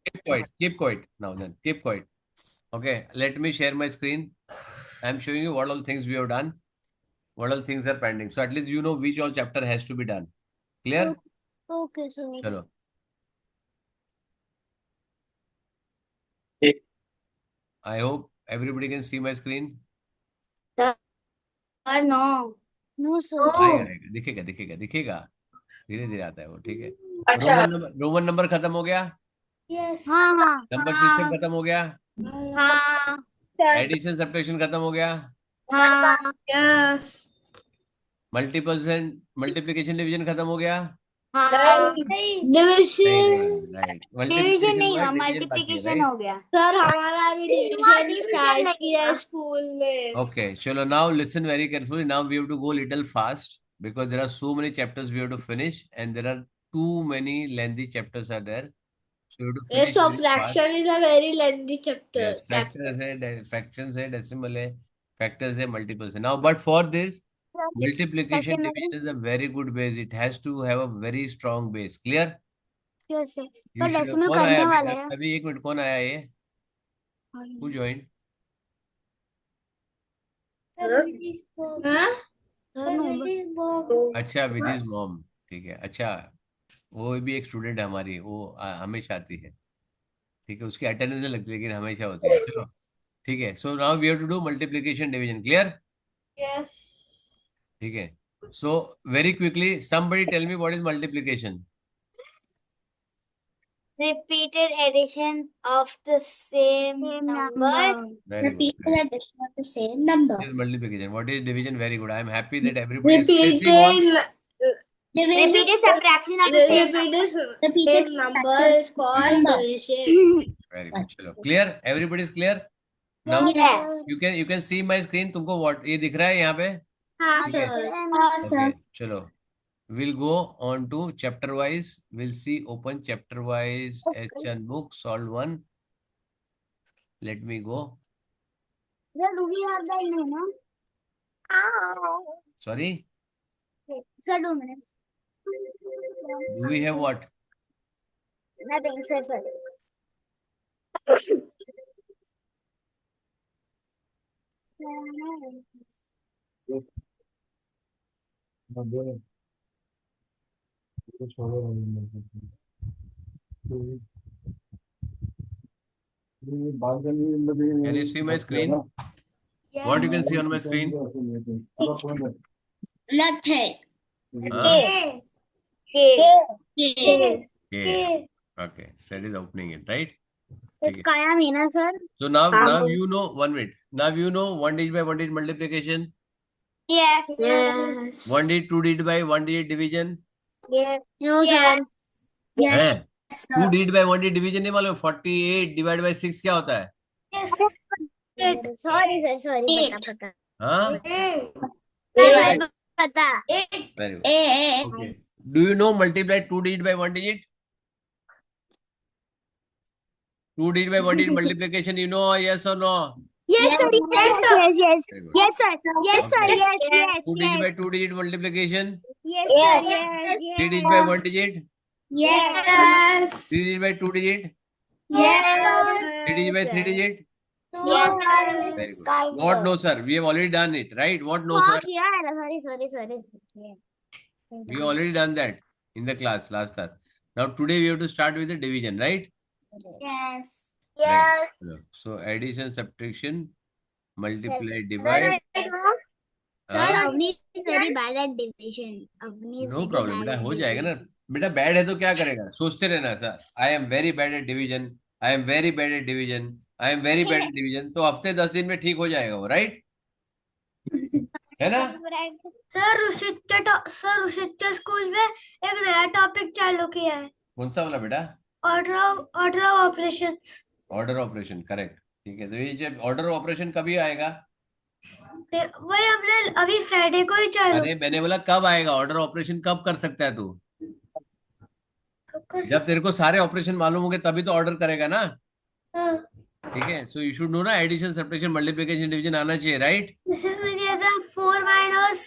Keep quiet. Keep quiet. Now then, keep quiet. Okay, let me share my screen. I'm showing you what all things we have done, what all things are pending. So at least you know which all chapter has to be done. Clear? Okay, sir. Chalo. I hope everybody can see my screen. Sir, no. No, sir. आएगा आएगा दिखेगा दिखेगा दिखेगा धीरे धीरे आता है वो ठीक है अच्छा। रोमन नंबर खत्म हो गया Yes. हाँ. नंबर सिस्टम खत्म हो गया हाँ। एडिशन सब्ट्रैक्शन खत्म हो गया हाँ। Yes. Multiples and multiplication division खत्म हो गया हाँ। नहीं डिविजन राइट डिविजन मल्टीप्लिकेशन नहीं हुआ हुआ, डिवीजन बाकी है मल्टीप्लिकेशन राइट हो गया सर। हमारा अभी डिविजन स्टार्ट किया स्कूल में। okay chalo now listen very carefully now we have to go little fast because there are so many chapters we have to finish and there are too many lengthy chapters are there so we have to finish Rest of very fast. fraction is a very lengthy chapter. Yes, fractions है, decimal है, factors है, multiples है. Now, but for this, multiplication Second division is a very good base. It has to have a very strong base. Clear? Yes, sir. You तो should. Decimal कौन आया करने अभी? वाले हैं. अभी एक मिनट कौन आया ये? Who joined? हाँ? अच्छा, with his mom. ठीक है. अच्छा, वो भी एक स्टूडेंट है हमारी. वो हमेशा आती है. ठीक है. उसकी अटेंडेंस नहीं लगती लेकिन हमेशा होती है. चलो. ठीक है. So now we have to do multiplication division. Clear? Yes. ठीक है. So very quickly, somebody tell me what is multiplication. Repeated addition of the same number. Very good. Repeated addition of the same number. This is multiplication. What is division? Very good. I am happy that everybody is facing on. Repeated subtraction of the same number is called division. Very good. चलो clear. Everybody is clear. Now Yes. you can see my screen. तुमको what ये दिख रहा है यहाँ पे? हाँ ठीक है. सर। हाँ Okay. सर. चलो. We'll go on to chapter wise. We'll see open chapter wise H1 book solve one. Let me go. Sir, do we have the name, no? Sorry. Sir, 2 minutes. Do we have what? Nothing, sir, sir. Can you see my screen? What you can see on my screen? Nothing. Huh? K. Yeah. Okay. Set is opening it, right? It's Okay. Kaya Meena, sir. So now you know 1 minute. Now you know 1 digit by 1 digit multiplication. Yes. Yes. 1 digit 2 digit by 1 digit division. Yes. No, Yes. sir. Yes, है 2 sir. digit by 1 digit division नहीं मालूम 48 divided by 6 क्या होता है? Yes. Sorry, sir, sorry. पता. हाँ? Sir, पता. Very good. Okay. Do you know multiply 2 digit by 1 digit? 2 digit by 1 digit multiplication you know yes or no? Yes, sir. Yes, yes. Very good. Yes, sir. Yes, sir. Okay. Yes, yes. 2 digit by 2 digit multiplication. Yes, Yes. sir. Yes, 3 yes. digit by 1 digit. Yes. 3 digit by 2 digit. Yes. 3 digit by 3 digit. Yes. Very good. What no sir? We have already done it, right? What no sir? Sorry. We have already done that in the class, last class. Now today we have to start with the division, right? Yes. Right. So addition, subtraction, multiply, divide. Sir, Avni is very bad at division. Avni is no very problem bad बेटा at हो जाएगा division. ना बेटा bad है तो क्या करेगा सोचते रहना sir I am very bad at division I am very bad at division I am very bad at division तो हफ्ते 10 दिन में ठीक हो जाएगा वो राइट है ना सर ऋषित्य स्कूल में एक नया टॉपिक चालू किया है। कौन सा वाला बेटा order of operation. Order operation correct ठीक है तो ये ऑर्डर ऑपरेशन कभी आएगा वही हमने अभी फ्राइडे को ही चालू। अरे मैंने बोला कब आएगा ऑर्डर ऑपरेशन कब कर सकता है तू जब तेरे को सारे ऑपरेशन मालूम होंगे तभी तो ऑर्डर करेगा ना ठीक है सो यू शुड नो ना एडिशन सब्ट्रैक्शन मल्टीप्लिकेशन डिवीजन आना चाहिए राइट दिस इज में दिया था 4 माइनस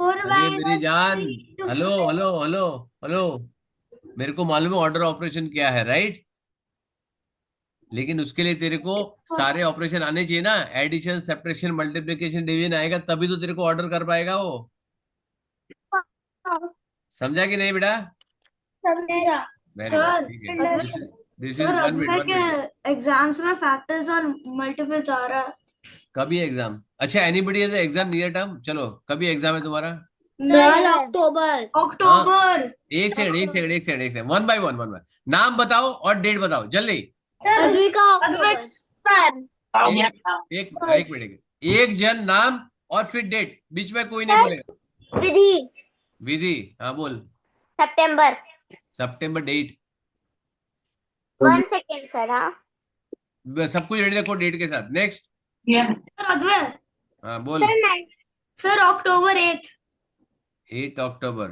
4 अरे मेरी जान 3 to hello 4. Hello hello hello मेरे को मालूम है ऑर्डर ऑपरेशन क्या है राइट लेकिन उसके लिए तेरे को सारे ऑपरेशन आने चाहिए ना, एडिशन सब्ट्रैक्शन मल्टीप्लिकेशन डिवीजन आएगा तभी तो तेरे को ऑर्डर कर पाएगा वो। समझा कि नहीं बेटा? समझा। वेरी गुड, सर ठीक है। This is sir one minute, Ajmer one के मिनट। एग्जाम्स में फैक्टर्स और मल्टीपल्स आ रहा है। कभी एग्जाम? अच्छा, anybody has exam near term? चलो, कभी एग्जाम है तुम्हारा? सर अक्टूबर। हाँ, अक्टूबर। एक सेकंड, एक सेकंड, एक सेकंड, एक second, one by one, one by. नाम बताओ और डेट बताओ जल्दी। सर अद्विका अजमेर अक्टूबर। सर एक एक मिनट, एक जन नाम और फिर डेट, बीच में कोई नहीं सर बोलेगा। विधि विधि, हाँ बोल। सितंबर। सितंबर डेट। 1 second sir. हाँ सब कुछ रेडी रखो डेट के साथ। नेक्स्ट। सर अजमेर हाँ बोल। Sir nine. Sir October 8। 8 October.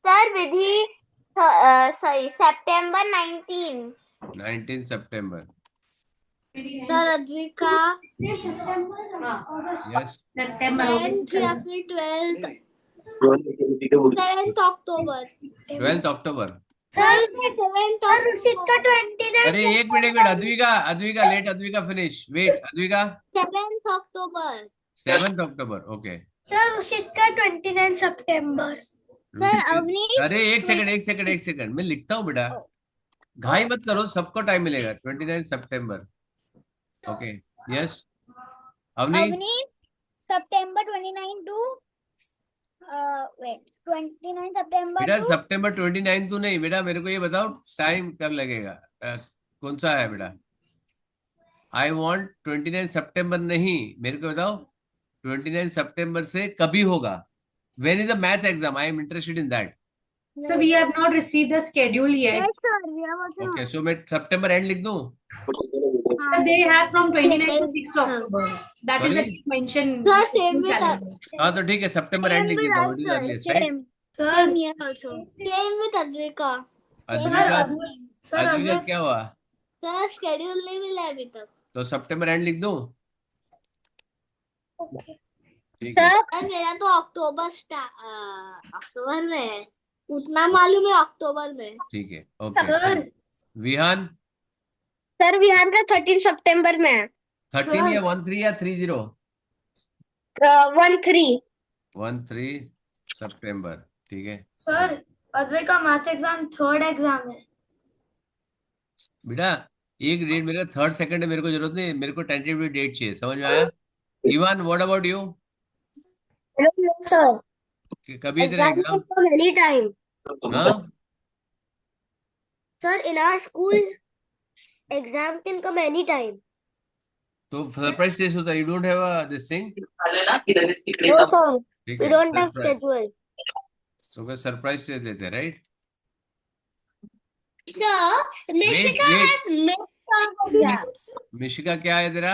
Sir Vidhi sorry September 19। 19 सितंबर। Sir Advika yes. 10th या फिर 7th अक्टूबर। 12 अक्टूबर। सर 7th और ऋषित का 29 अरे एक मिनट, एक minute, Advika, Advika late, Advika finish, wait Advika. 7th October. 7 October, okay. Sir Rishit का 29 सितंबर। सर ऋषिकेश। अवनीश अरे एक सेकंड, एक सेकंड, एक सेकंड, मैं लिखता हूँ बेटा। घाई मत करो, सबको टाइम मिलेगा। 29 सितंबर, okay. Yes. Avani. Avnish September 29 to wait 29 सितंबर बेटा टू सितंबर 29 तो नहीं बेटा, मेरे को ये बताओ टाइम कब लगेगा। कौन सा है बेटा? आई वॉन्ट 29 सितंबर नहीं, मेरे को बताओ 29 सितंबर से कभी होगा। When is the math exam? I am interested in that. So we have not received the schedule yet. Yes sir we are working okay, on. So मैं सितंबर एंड लिख दूं? So they have from 29 to 6th October. That is sorry. the mention sir in same the with calendar. हाँ तो ठीक है, सितंबर and लिख देता हूँ, it is sir earliest, right? Same sir here also same with Advika. Advika. Sir Advika क्या हुआ? Sir schedule नहीं मिला अभी तक। तो सितंबर एंड लिख दूं? ठीक है, सर मेरा तो अक्टूबर में है, उतना मालूम है अक्टूबर में। ठीक है, okay. Sir Vihaan. Sir Vihaan का 13 सितंबर में है। 13 या 13 या 30? 13। 13 सितंबर, ठीक है। सर अद्वैत का मैथ एग्जाम 3rd एग्जाम है। बेटा एक डेट, मेरा 3rd 2nd है, मेरे को जरूरत नहीं, मेरे को टेंटेटिव डेट चाहिए, समझ में आया? Ivan, what about you? Hello sir कभी है तेरा exam exam? Can come any time. हाँ, sir in our school exam can come any time. तो सरप्राइज टेस्ट होता है, you don't have this thing? No sir ठीक वी है, don't have surprise. Schedule. तो सरप्राइज टेस्ट लेते हैं, right? Sir wait Nishika wait, has mid exams. Mishika क्या है तेरा?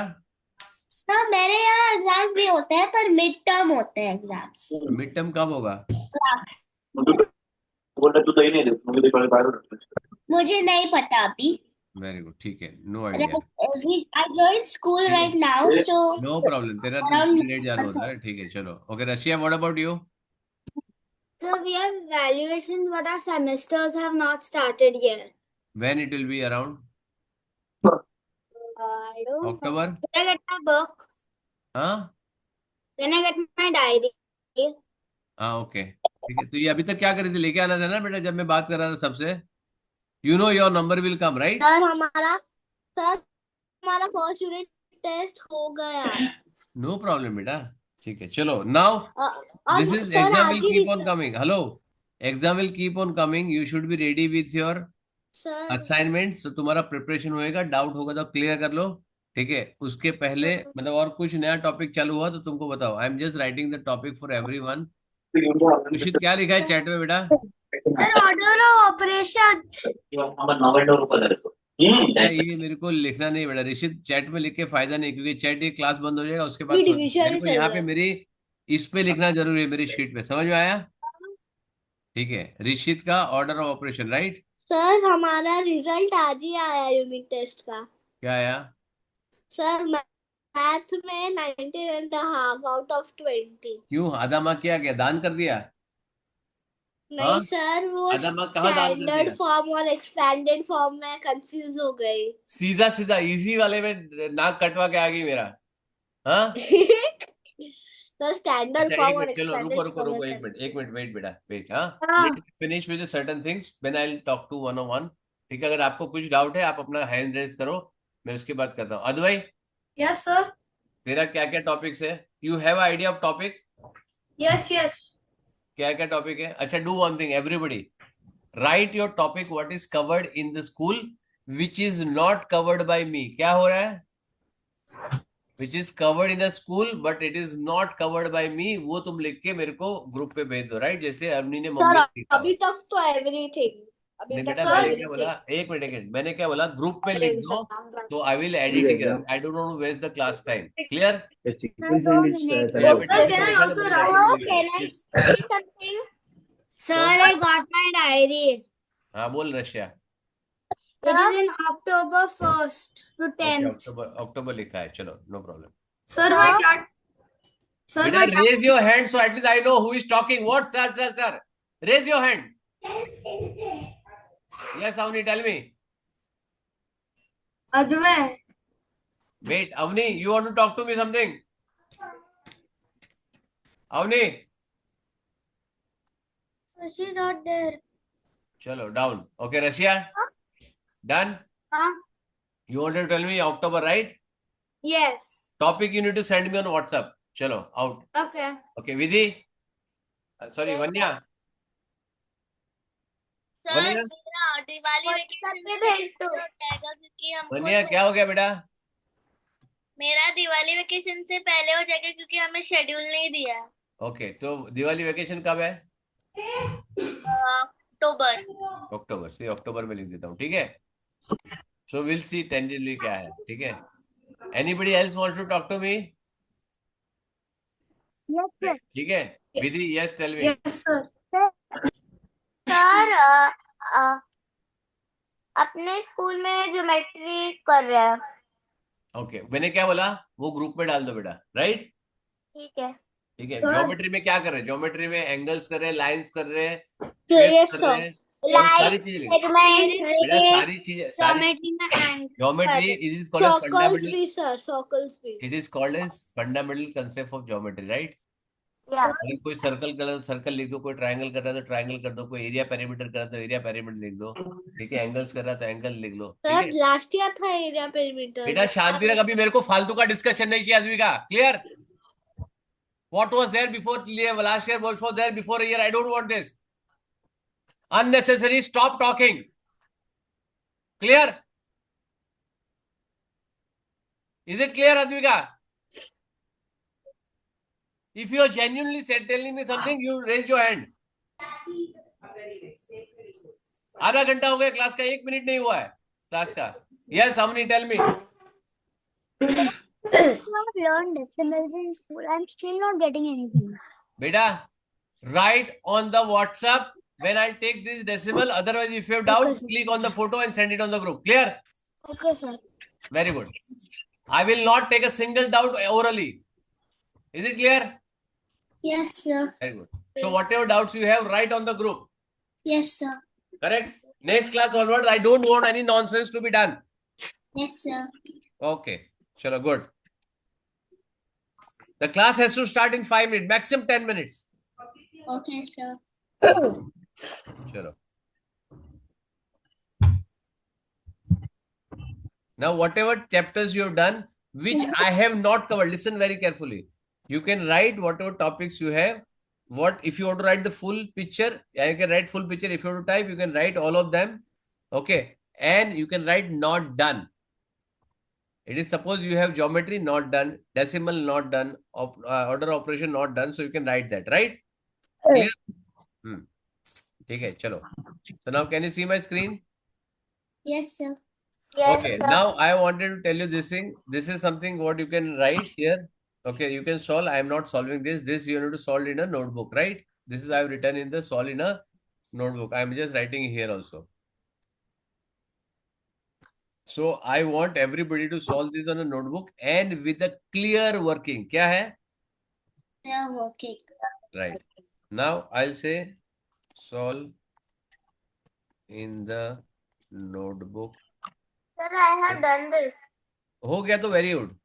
सर मेरे यहाँ एग्जाम्स भी होते हैं पर मिड टर्म होते हैं एग्जाम्स। मिड टर्म कब होगा? मुझे नहीं पता अभी। वेरी गुड, ठीक है, no idea. I joined school right now, so no problem, तेरा तो around लेट चालू होता है, ठीक है, चलो okay. Russia, what about you? so we have evaluations, but our semesters have not started yet. When it will be around? I don't know. October? When I get my book, हाँ then I get my diary. हाँ, okay, ठीक है। तो ये अभी तक क्या करे थे, लेके आना था ना बेटा, जब मैं बात कर रहा था सबसे। You know your number will come, right? Sir हमारा फर्स्ट यूनिट टेस्ट हो गया। नो प्रॉब्लम बेटा, ठीक है, चलो। नाउ और दिस इज सर एग्जाम आज will he keep on coming. Hello, exam will keep on coming, you should be ready with your sir assignments. तो तुम्हारा प्रिपरेशन होएगा, डाउट होगा तो क्लियर कर लो, ठीक है। उसके पहले मतलब और कुछ नया टॉपिक चालू हुआ तो तुमको बताओ। आई am just writing the topic for everyone. निश्चित क्या लिखा है चैट में बेटा? Sir order of operation. बेटा ये मेरे को लिखना नहीं बेटा, ऋषित चैट में लिख के फायदा नहीं, क्योंकि चैट ये क्लास बंद हो जाएगा उसके बाद मेरे को यहाँ पे मेरी इस पे लिखना जरूरी है, मेरी शीट पे, समझ में आया? ठीक है, ऋषित का order of operation, right? Sir हमारा रिजल्ट आज ही आया यूनिट टेस्ट का। क्या आया? सर मैथ में 19.5 आउट ऑफ 20। क्यों, आधा मार्क किया, क्या दान कर दिया? नहीं सर, वो आधा मार्क कहाँ दान कर स्टैंडर्ड दिया? फॉर्म और एक्सपेंडेड फॉर्म में कंफ्यूज हो गई। सीधा सीधा इजी वाले में नाक कटवा के आ गई मेरा। हाँ तो स्टैंडर्ड अच्छा, एक फॉर्म और मिनट, चलो रुको एक्सपेंडेड रुको फॉर्म रुको, में एक मिनट वेट बेटा, वेट। हाँ हाँ। Let finish with certain things when I will talk to 101। ठीक है, अगर आपको कुछ डाउट है आप अपना हैंड रेज करो, मैं उसके बाद करता हूँ। Advait, Yes, sir. तेरा क्या क्या टॉपिक्स है? You have idea of topic? Yes, yes. क्या क्या टॉपिक है? अच्छा, do one thing everybody, write your topic what is covered in the school which is not covered by me. क्या हो रहा है? Which is covered in a school but it is not covered by me, वो तुम लिख के मेरे को ग्रुप पे भेज दो, राइट? जैसे अवनी ने मम्मी सर, को लिखा अभी हुआ। तक तो एवरीथिंग, अभी नहीं तक बेटा, तो मैंने क्या बोला? एवरीथिंग एक मिनट, मैंने क्या बोला? ग्रुप पे और लिख दो एग्जाम। तो I will edit here, I don't want to waste the class time. Clear? Chicken sandwich जया सैलड बेटा, Sir, इसको can I लिखा ना also बड़ी write? राइटिंग Oh, में can लिखा। I say something? Sir, I got my diary. हाँ बोल Rashiya. It is in October 1st to okay, 10th. अक्टूबर लिखा है, चलो no problem. Sir, my chart. Sir, बेटा my chart. Raise your hand so at least I know who is talking. What? Sir raise your hand. Yes Avni, tell me. Advay. Wait Avni, you want to talk to me something? Avni, She's not there. चलो down. Okay Rashiya, done. Huh? You wanted to tell me October, right? Yes. Topic you need to send me on WhatsApp. चलो out. Okay. Okay, Vidhi. Sorry, Vanya. Vanya, Diwali vacation पे भेज दो क्योंकि Vanya, क्या हो गया बेटा? मेरा दिवाली वेकेशन से पहले हो जाएगा क्योंकि हमें शेड्यूल नहीं दिया है। ओके, तो दिवाली वेकेशन कब है? अक्टूबर। अक्टूबर से, अक्टूबर में लिख देता हूँ, ठीक है? So we'll see tentatively क्या है, ठीक है? Anybody else wants to talk to me? Yes, sir. ठीक है? Vidhi, yes, tell me. Yes, sir. Sir, अपने स्कूल में ज्योमेट्री कर रहे हैं। ओके, मैंने क्या बोला? वो ग्रुप में डाल दो बेटा, राइट? ठीक है। ठीक है, Sir. ज्योमेट्री में क्या कर रहे हैं? ज्योमेट्री में एंगल्स कर रहे हैं, लाइंस कर रहे हैं, Yes, शेप्स कर रहे हैं, और सारी लाइक चीजें सेगमेंट बेटा, सारी चीजें, सारी Geometry में angle. Geometry it is called as circles fundamental, भी सर, सर्कल्स भी। It is called as fundamental concept of geometry, right? या अगर कोई सर्कल कर रहा है तो सर्कल लिख दो, कोई ट्रायंगल कर रहा है तो ट्रायंगल कर दो, कोई एरिया पेरीमीटर कर रहा है तो एरिया पेरीमीटर लिख दो, ठीक है? एंगल्स कर रहा है तो एंगल लिख लो, ठीक सर, है? लास्ट ईयर था एरिया पेरीमीटर। बेटा शांति रख, अभी मेरे को फालतू का डिस्कशन नहीं चाहिए आदमी का। Clear? What was there before last year, what was there before a year, I don't want this unnecessary, stop talking. Clear? Is it clear, Advika? If you are genuinely telling me something, you raise your hand. आधा घंटा हो गया class का, 1 minute नहीं हुआ है class का। Yes, Amni, tell me. I've learned decimals in school. I'm still not getting anything. बेटा, write on the WhatsApp when I'll take this decimal. Otherwise, if you have doubts, click on the photo and send it on the group. Clear? Okay, sir. Very good. I will not take a single doubt orally. Is it clear? Yes, sir. Very good. So whatever doubts you have, write on the group. Yes, sir. Correct? Next class onwards, I don't want any nonsense to be done. Yes, sir. Okay. Chalo, good. The class has to start in 5 minutes, maximum 10 minutes. Okay, sir. Chalo. Now, whatever chapters you have done, which I have not covered, listen very carefully. You can write whatever topics you have. What if you want to write the full picture? You can write full picture. If you want to type, you can write all of them. Okay. And you can write not done. It is suppose you have geometry not done, decimal not done, order operation not done. So you can write that, right? Clear? Okay, chalo. So now can you see my screen? Yes, sir. Okay, now I wanted to tell you this thing. This is something what you can write here. Okay, you can solve. I am not solving this. This you need to solve in a notebook, right? This is I have written in the solve in a notebook. I am just writing here also. So I want everybody to solve this on a notebook and with a clear working. क्या है? They are working. Right. Now I'll say solve in the notebook. Sir, I have done this. हो गया तो very good.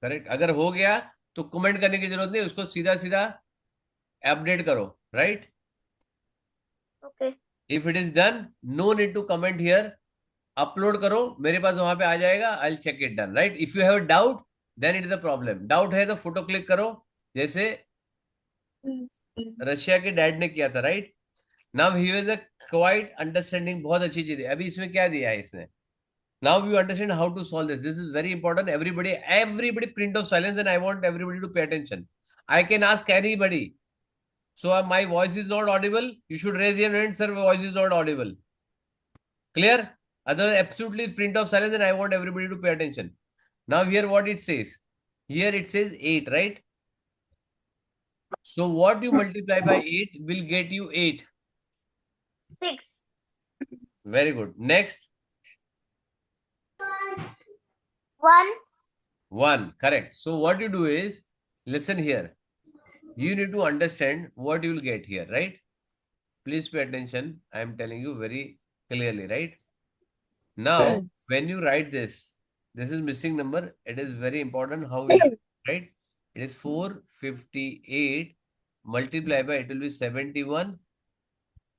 Correct. अगर हो गया तो comment करने की जरूरत नहीं, उसको सीधा सीधा अपडेट करो. Right. Okay. If it is done, no need to comment here. Upload करो, मेरे पास वहां पे आ जाएगा. I will check it done. Right. If you have doubt then it is the problem. Doubt है तो फोटो क्लिक करो, जैसे रशिया के डैड ने किया था. Right. Now he was a quite understanding. बहुत अच्छी चीज है. अभी इसमें क्या दिया है इसने? Now you understand how to solve this. This is very important. Everybody print of silence, and I want everybody to pay attention. I can ask anybody. So my voice is not audible. You should raise your hand, sir. My voice is not audible. Clear? Other absolutely print of silence, and I want everybody to pay attention. Now here what it says. Here it says 8, right? So what you multiply by 8 will get you 8. 6. Very good. Next. 1. 1. Correct. So what you do is, listen here. You need to understand what you will get here, right? Please pay attention. I am telling you very clearly, right? Now, when you write this is missing number. It is very important how we should, right? It is 458 multiplied by, it will be 71,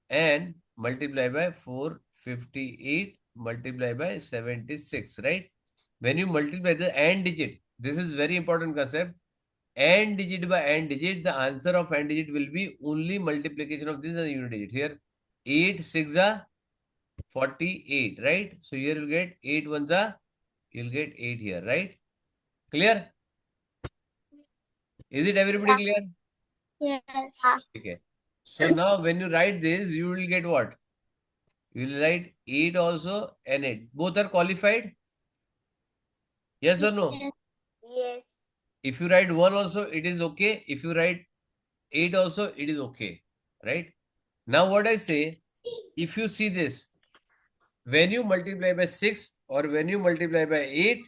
and multiply by 458 multiplied by 76, right? When you multiply the AND digit, this is very important concept. AND digit by AND digit, the answer of AND digit will be only multiplication of this and unit digit. Here, 8 6 are 48, right? So here you'll get 8 1s are, you'll get 8 here, right? Clear? Is it everybody clear? Yes. Okay. So now when you write this, you will get what? You will write 8 also and 8. Both are qualified? Yes or no? Yes. If you write 1 also, it is okay. If you write 8 also, it is okay. Right? Now what I say, if you see this, when you multiply by 6 or when you multiply by 8,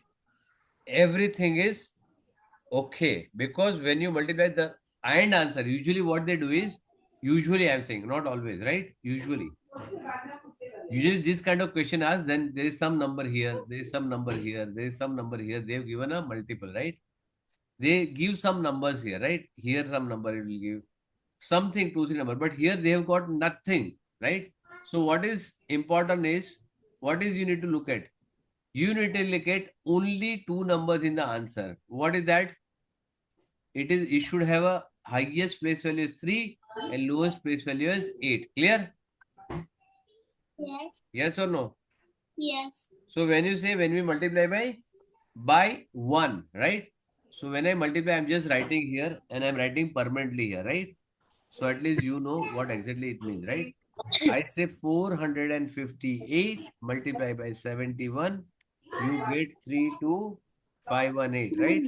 everything is okay. Because when you multiply the AND answer, usually what they do is, usually I am saying, not always, right? Usually this kind of question asked, then there is some number here, there is some number here, there is some number here. They have given a multiple, right? They give some numbers here, right? Here some number it will give something, 2 3 number, but here they have got nothing, right? So what is important is, what is you need to look at? You need to look at only 2 numbers in the answer. What is that? It should have a highest place value is 3 and lowest place value is 8. Clear? Yes. Yes or no? Yes. So when you say, when we multiply by 1, right? So when I multiply, I'm just writing here and I'm writing permanently here, right? So at least you know what exactly it means, right? I say 458 multiplied by 71, you get 32518, right?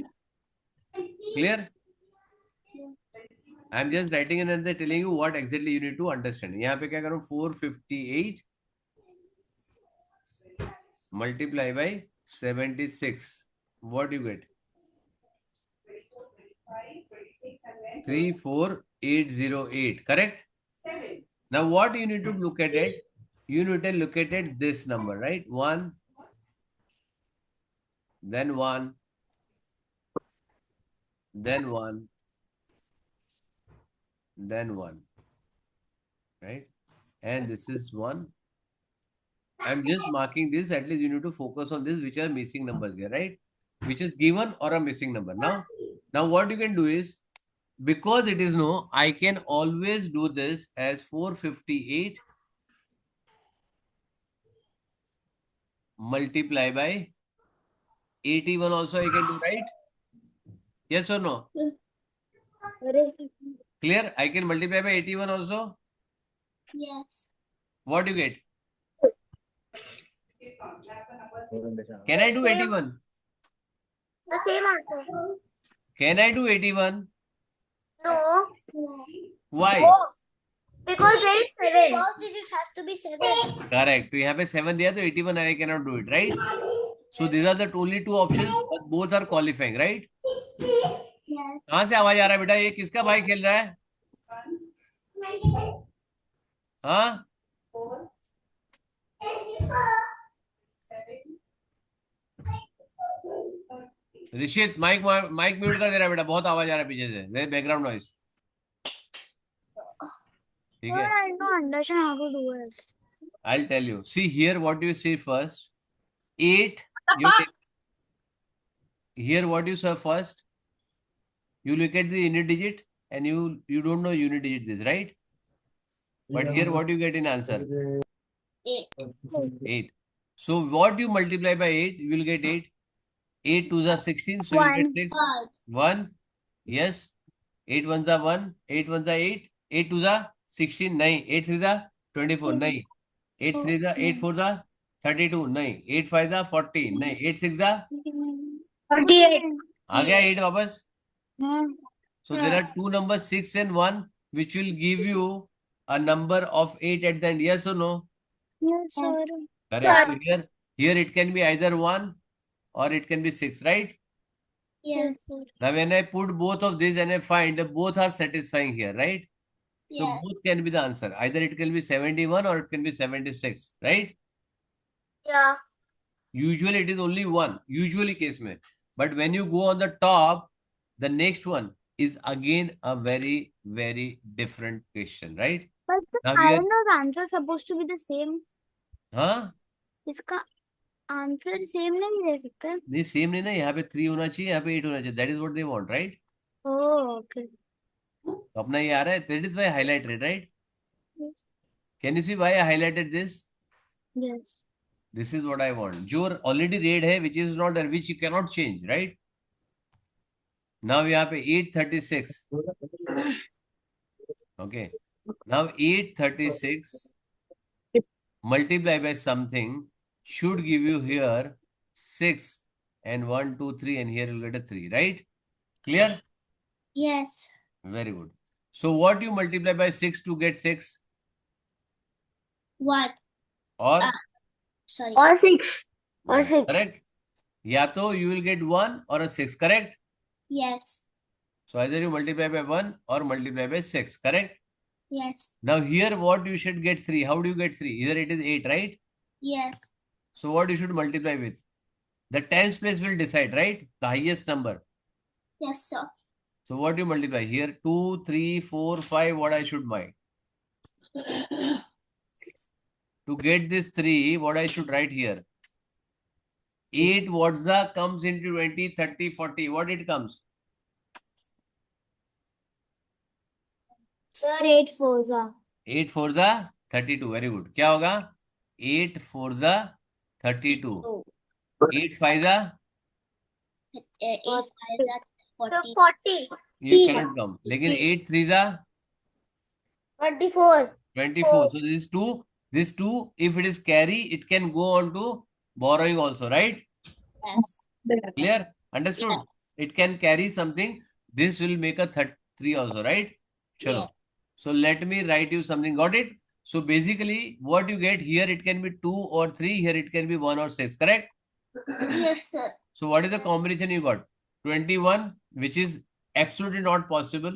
Clear? I'm just writing and then telling you what exactly you need to understand. यहाँ पे क्या करूँ? 458 multiply by 76. What do you get? 34808. Correct? Now what you need to look at it? You need to look at it this number, right? 1, then 1, then 1, then 1, right? And this is 1. I'm just marking this. At least you need to focus on this, which are missing numbers here, right? Which is given or a missing number. Now what you can do is, because it is no, I can always do this as 458 multiply by 81 also I can do, right? Yes or no? Clear? I can multiply by 81 also. Yes. What do you get? Can I do 81? The same answer. Can I do 81? No. Why? No. Because there is 7. First digit has to be 7. Correct. We have a 7 there, so 81 I cannot do it, right? So these are the only 2 options, but both are qualifying, right? Yes. कहाँ से आवाज आ रहा है बेटा? ये किसका भाई खेल रहा है? हाँ, ऋषित माइक माइक म्यूट कर दे रहा है बेटा, बहुत आवाज आ रहा है पीछे से, बैकग्राउंड नॉइस। ठीक Sir, है, I don't understand how to do it. I'll tell you. See here, what you see first. 8. You take, here what you saw first. You look at the unit digit and you don't know unit digit this, right? But here what you get in answer? 8. 8. So what you multiply by 8, you will get 8. 8 to the 16, so you will get 6. 1. Yes. 8 ones are 1. 8 ones are 8. 8 to the 16, 9. 8 3 the 24, 9. 8 3 the 8 4 the 32, 9. 8 5 the 40, 9. 8 6 the 48. आ गया 8 वापस. Hmm. So there are two numbers 6 and 1 which will give you a number of 8 at the end. Yes or no? Yes, sir. Correct. So here it can be either 1 or it can be 6, right? Yes. sir. Now when I put both of these and I find that both are satisfying here, right? So Yes. both can be the answer. Either it can be 71 or it can be 76, right? Yeah. Usually it is only one, usually case mein. But when you go on the top, the next one is again a very, very different question, right? But Now we are, aren't the answers supposed to be the same? हाँ इसका answer same नहीं दे सकते? नहीं same नहीं ना, यहाँ पे 3 होना चाहिए, यहाँ पे 8 होना चाहिए. That is what they want, right? Oh, okay. तो अपना ये आ रहा है, that is why highlighted, right? Yes. Can you see why I highlighted this? Yes. This is what I want. जो ऑलरेडी रेड है, which is not there, which you cannot change, right? Now यहाँ पे 836. Okay. Now 836 multiply by something should give you here 6 and 1 2 3 and here you'll get a 3, right? Clear? Yes. Very good. So what you multiply by 6 to get 6? What? Or Sorry. Or 6. Or 6. correct? या तो you will get 1 or a 6, correct? Yes. So either you multiply by 1 or multiply by 6, correct? Yes. Now here what you should get 3. How do you get 3? Either it is 8, right? Yes. So what you should multiply with? The tens place will decide, right? The highest number. Yes, sir. So what you multiply? Here 2, 3, 4, 5, what I should buy? To get this 3, what I should write here? 8 Wadza comes into 20, 30, 40. What it comes? Sir, 8 fours are. 8 4 the 32. Very good. क्या होगा? 8 4 the 32. 8 5 the 8 5 that 40. 40. you cannot come. लेकिन 8 3 the 24. 24. So this 2, if it is carry, it can go on to borrowing also, right? Yes. Clear? Understood? Yes. It can carry something. This will make a 3 also, right? Chalo. Yeah. So let me write you something. Got it? So basically, what you get here, it can be 2 or 3. Here it can be 1 or 6. Correct? Yes, sir. So what is the combination you got? 21, which is absolutely not possible.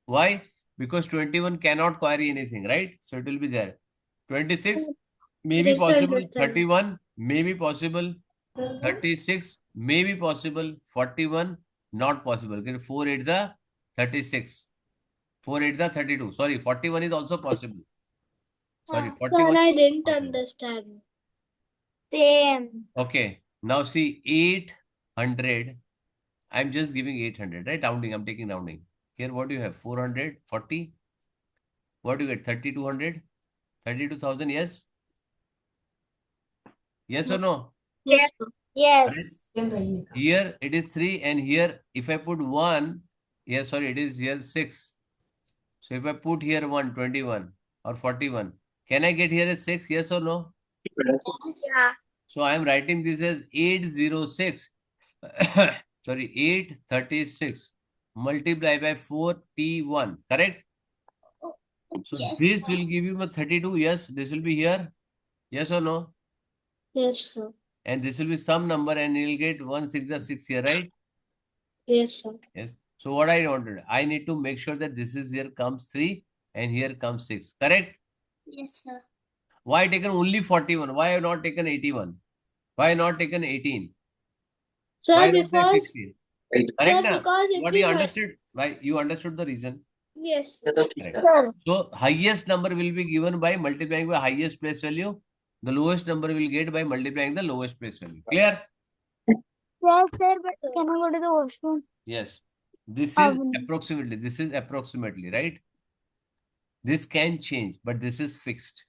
Why? Because 21 cannot carry anything, right? So it will be there. 26 may be possible. 31 may be possible. 36 may be possible. 41 not possible. Okay, 4 8 the 36. 4 8 the 32. Sorry, 41 is also possible. Sorry, 41. I didn't possible. understand. Same. Okay, now see 800. I'm just giving 800, right? Rounding, I'm taking rounding. Here, what do you have? 440. What do you get? 3200? 32,000, yes? Yes or no? Yes. Yes. Here it is 3 and here if I put 1, yeah, sorry, it is here 6. So if I put here 1, 21 or 41, can I get here a 6? Yes or no? Yes. Yeah. So I am writing this as 806. Sorry, 836 multiply by 4T1, correct? So Yes, this sir. will give you a 32. Yes, this will be here. Yes or no? Yes, sir. And this will be some number and you'll get 1 6 is 6 here, right? Yes, sir. Yes. So what I wanted, I need to make sure that this is here comes 3 and here comes 6. Correct? Yes, sir. Why taken only 41? Why have not taken 81? Why not taken 18? Why Sir, not say because 16? sir, Correct na? because if What we you had understood? Why you understood the reason? yes, Correct. sir. So highest number will be given by multiplying by highest place value. The lowest number will get by multiplying the lowest place value. Clear? Yes, sir, but can I go to the washroom? Yes. This is Um, approximately. This is approximately, right? This can change, but this is fixed.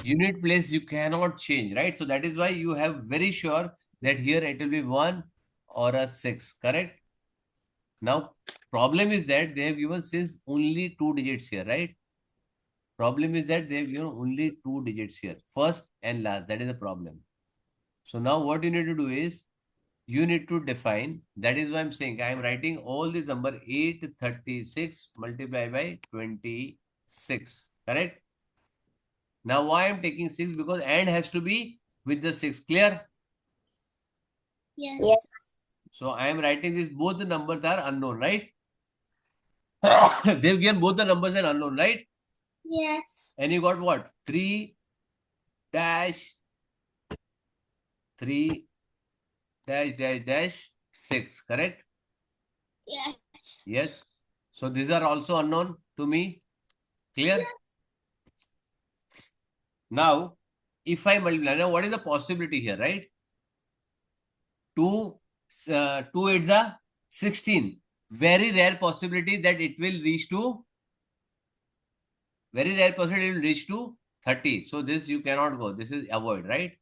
Unit place you cannot change, right? So that is why you have very sure that here it will be 1 or a 6, correct? Now, problem is that they have given since only 2 digits here, right? Problem is that they have given only 2 digits here, first and last. That is the problem. So now what you need to do is you need to define. That is why I'm saying I am writing all this number 836 multiplied by 26, correct? Now why I'm taking 6? Because and has to be with the 6. Clear? Yes. Yes. So I am writing this. Both the numbers are unknown, right? They've given both the numbers are unknown, right? Yes. And you got what? 3 dash 3 dash 6, correct? Yes. Yes. So these are also unknown to me. Clear? Now, if I multiply, now what is the possibility here, right? 2, 2 8 the 16. Very rare possibility that it will reach to, very rare possibility it will reach to 30. So this you cannot go. This is avoid, right?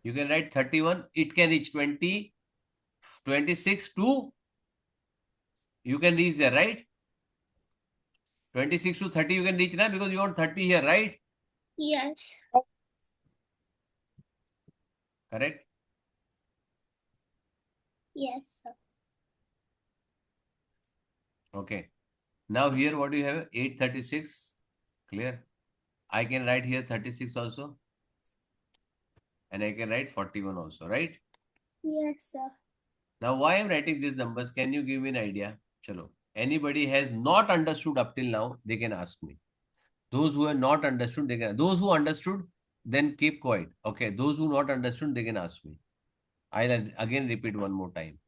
You can write 31. It can reach 20, 26 to, you can reach there, right? 26 to 30 you can reach now because you want 30 here, right? Yes. Correct? Yes, sir. Okay. Now here what do you have? 836. Clear? I can write here 36 also. And I can write 41 also, right? Yes, sir. Now why I'm writing these numbers? Can you give me an idea? Chalo. Anybody has not understood up till now, they can ask me. Those who have not understood, they can. Those who understood, then keep quiet. Okay. Those who not understood, they can ask me. I'll again repeat one more time.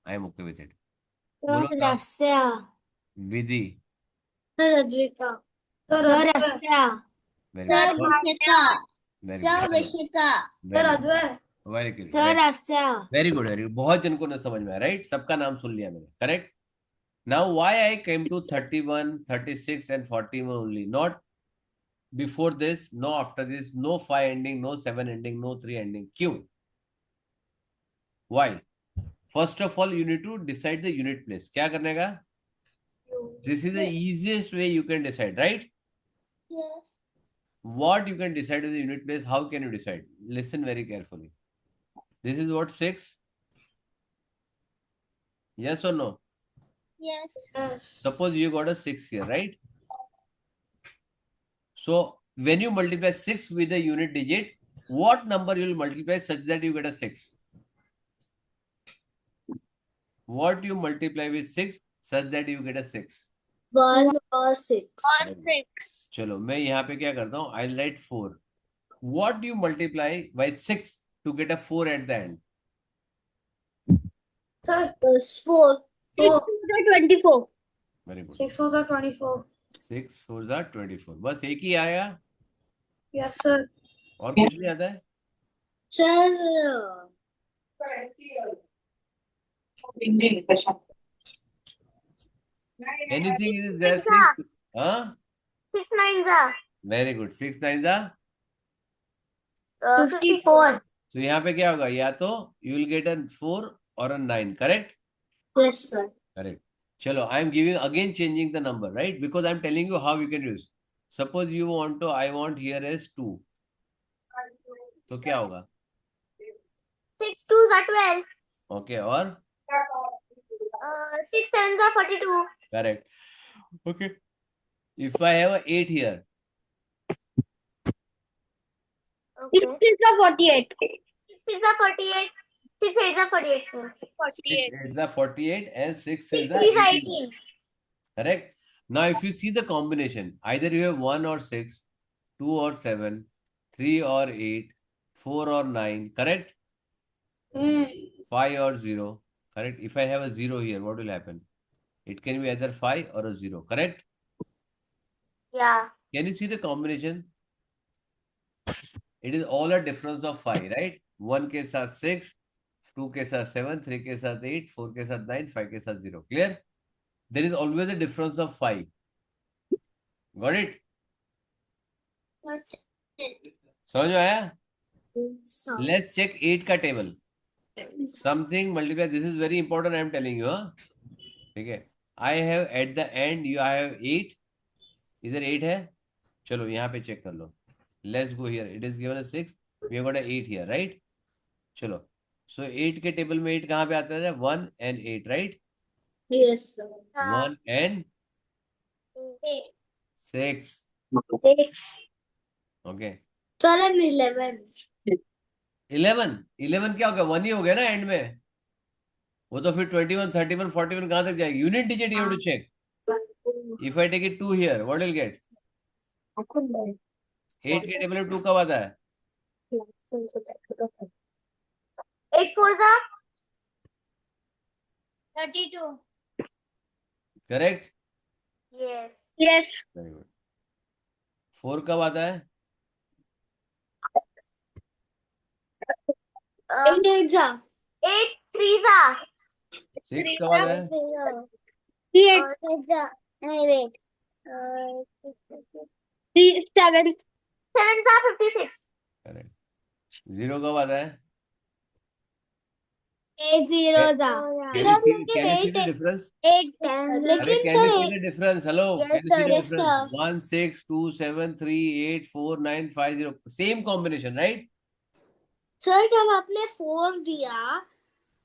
I am okay with it. बोलो Sir, ना. Rasya. विधि. Sir, Advika. Sir, Rasya. Very Sir, good. Vishika. Very Sir, good. Vishika. Sir, Very good. Advai. Very good. Sir, Rasya. Very good very good. बहुत जन को ना समझ में आया, right? सबका नाम सुन लिया मैंने, correct? Now why I came to 31, 36 and 41 only, not before this, no after this, no 5 ending, no 7 ending, no 3 ending. क्यों? Why? First of all you need to decide the unit place. क्या करने का? This is the easiest way you can decide, right? Yes. What you can decide is the unit place. How can you decide? Listen very carefully. This is what, 6? Yes or no? Yes. Suppose you got a 6 here, right? So when you multiply 6 with the unit digit, what number you will multiply such that you get a 6? What you multiply with 6 such that you get a 6? 1 or 6. Or 6. चलो मैं यहाँ पे क्या करता हूँ? I'll write 4. What do you multiply by 6 to get a 4 at the end? Sir, 4. 6 to 24. Very good. 6 was 24. 6 4 जा 24. बस एक ही आया, Yes, sir. और कुछ नहीं आता है. Sir. Anything is there? 6. Huh? 6 9s are Very good. 6 9s are. 54. So यहाँ पे क्या होगा? या तो you will get a 4 or a 9. Correct? Yes, sir. Correct. चलो, I am giving again changing the number, right? Because I am telling you how you can use. Suppose you want to, I want here is 2. तो क्या होगा? 6 2s are 12. Okay, और 6 7s are 42. correct. Okay. If I have a 8 here, Okay. 6 6 are 48. 6 6 are 48. 6 8 are 48. 6 48. 8 are 48 and 6 6 is the 3 are 18. 18. Correct? Now, if you see the combination, either you have 1 or 6, 2 or 7, 3 or 8, 4 or 9, correct? 5 or 0, correct? If I have a 0 here, what will happen? It can be either 5 or a 0, correct? Yeah. Can you see the combination? It is all a difference of 5, right? 1 के साथ 6, 2 के साथ 7, 3 के साथ 8, 4 के साथ 9, 5 के साथ 0. Clear? There is always a difference of 5. Got it? समझ में आया? Let's check 8 का table. Something multiply. This is very important. I am telling you. ठीक है. I have at the end you have 8. इधर 8 है. चलो यहाँ पे check कर लो. Let's go here. It is given as 6. We have got a 8 here, right? चलो. So 8 के टेबल में 8 कहाँ पे आता है? 1 and 8, right? Yes, sir. 1 and 6. 6. Okay. Sir, and 11. 11 क्या हो गया? 1 ही हो गया ना एंड में. वो तो फिर 21, 31, 41 कहाँ तक जाएगी? Unit digit you have to check. If I take it 2 here, what will get? 8 के टेबल में 2 कब आता है? 8 4s are 32. Correct? yes. Yes. Very good. 4 कब आता है? 8 8 are. 8 3s are 6 कब आता है? 3 8 are. Wait. 3 7. 7s are 56. Correct. 0 कब आता है? 8 zeros are. Can you see the difference? 8 10. अरे लेकिन can you sir, see the difference? Hello, Yes, can you see sir. the Yes, difference? sir. 1 6 2 7 3 8 4 9 5 0. Same combination, right? sir जब आपने 4 दिया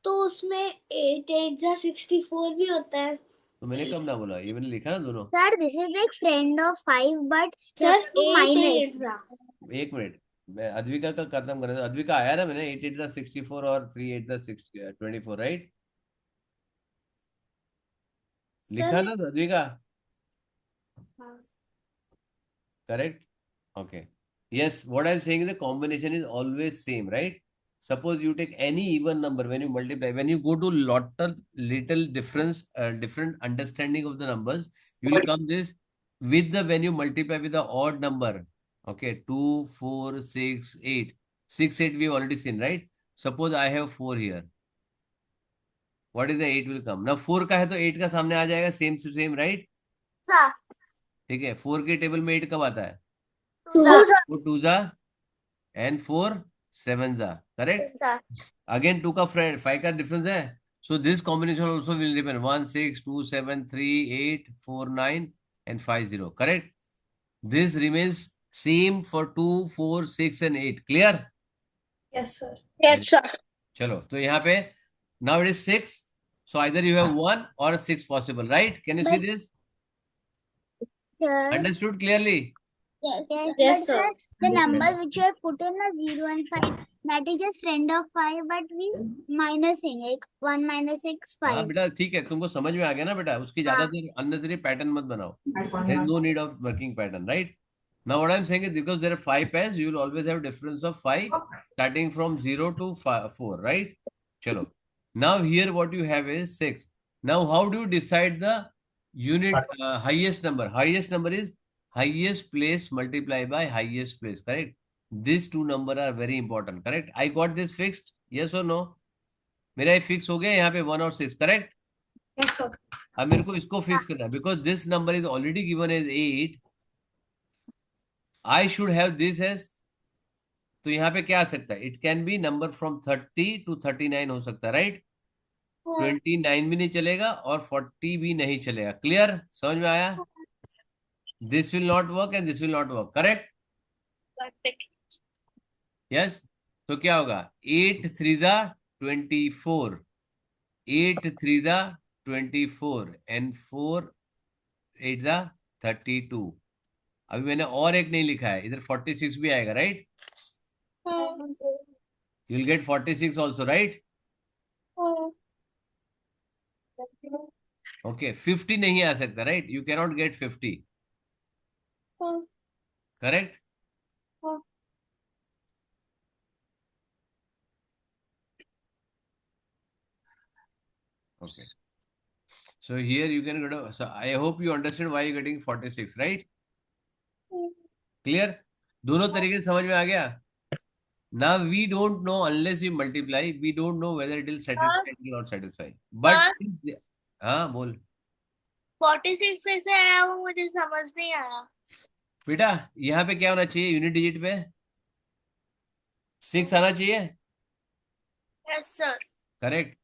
तो उसमें 8 8 जा 64 भी होता है. तो मैंने कब ना बोला? ये मैंने लिखा ना दोनों. Sir, this is like friend of 5, but sir, 8 minus. एक मिनट, मैं अद्विका का खत्म करना. अद्विका आया ना, मैंने 8 8 था 64 और 3 8 था 24, राइट? लिखा ना Advika? Correct? Okay. Yes, what I'm saying is the combination is always same, right? Suppose you take any even number, when you multiply, when you go to little difference, different understanding of the numbers, you will come this with the, when you multiply with the odd number. Okay, 2, 4, 6, 8. 6, 8 we have already seen, right? Suppose I have 4 here. What is the 8 will come? Now 4 का है तो 8 का सामने आ जाएगा, same to same, right? Sir. ठीक है. 4 के table में 8 कब आता है? 2 4 2 जा and 4 7 जा, correct? sir. Again 2 का friend 5 का difference है. So this combination also will depend 1 6 2 7 3 8 4 9 and 5 0, correct? This remains same for 2 4 6 and 8. Clear? Yes, sir. Yes, sir. चलो, तो यहाँ पे now it is 6. So either you have 1 or 6 possible, right? Can you see this? Understood clearly? Yes, Yes, but sir. The number which you have put in the 0 and 5, that is just friend of 5, but we minusing like 1 minus 6 हाँ 5. बेटा, ठीक है, तुमको समझ में आ गया ना बेटा? उसकी ज्यादा देर अननेसेसरी पैटर्न मत बनाओ. There is no need of working pattern, right? Now what I'm saying is because there are 5 pairs, you will always have difference of 5 starting from 0 to 4, right? Chalo. Now here what you have is 6. Now how do you decide the unit highest number? Highest number is highest place multiplied by highest place, correct? These two numbers are very important, correct? I got this fixed, yes or no? मेरा ये fix हो गया यहाँ पे 1 और 6, correct? Yes, sir. अब मेरे को इसको फिक्स करना है because this number is already given as 8. I should have this as, तो यहाँ पे क्या आ सकता है? It can be number from 30 to 39 हो सकता है, राइट? 29 भी नहीं चलेगा और 40 भी नहीं चलेगा. क्लियर? समझ में आया? This will not work and this will not work, correct? Yes. तो क्या होगा? 8 3 जा 24, 8 3 जा 24 and 4 8 जा 32. अभी मैंने और एक नहीं लिखा है, इधर 46 भी आएगा, right? You will gate 46 also, right? Okay 50 नहीं आ सकता, right? You can not gate 50, correct? Okay. So here you can go to, so I hope you understand why you're getting 46, right? Clear? दोनों तरीके से समझ में आ गया? Now we don't know unless we multiply, we don't know whether it will satisfy or not satisfy. But Sir? since हाँ बोल 46 कैसे आया वो मुझे समझ नहीं आया। बेटा, यहाँ पे क्या होना चाहिए? यूनिट डिजिट पे 6 आना चाहिए, yes sir. Correct?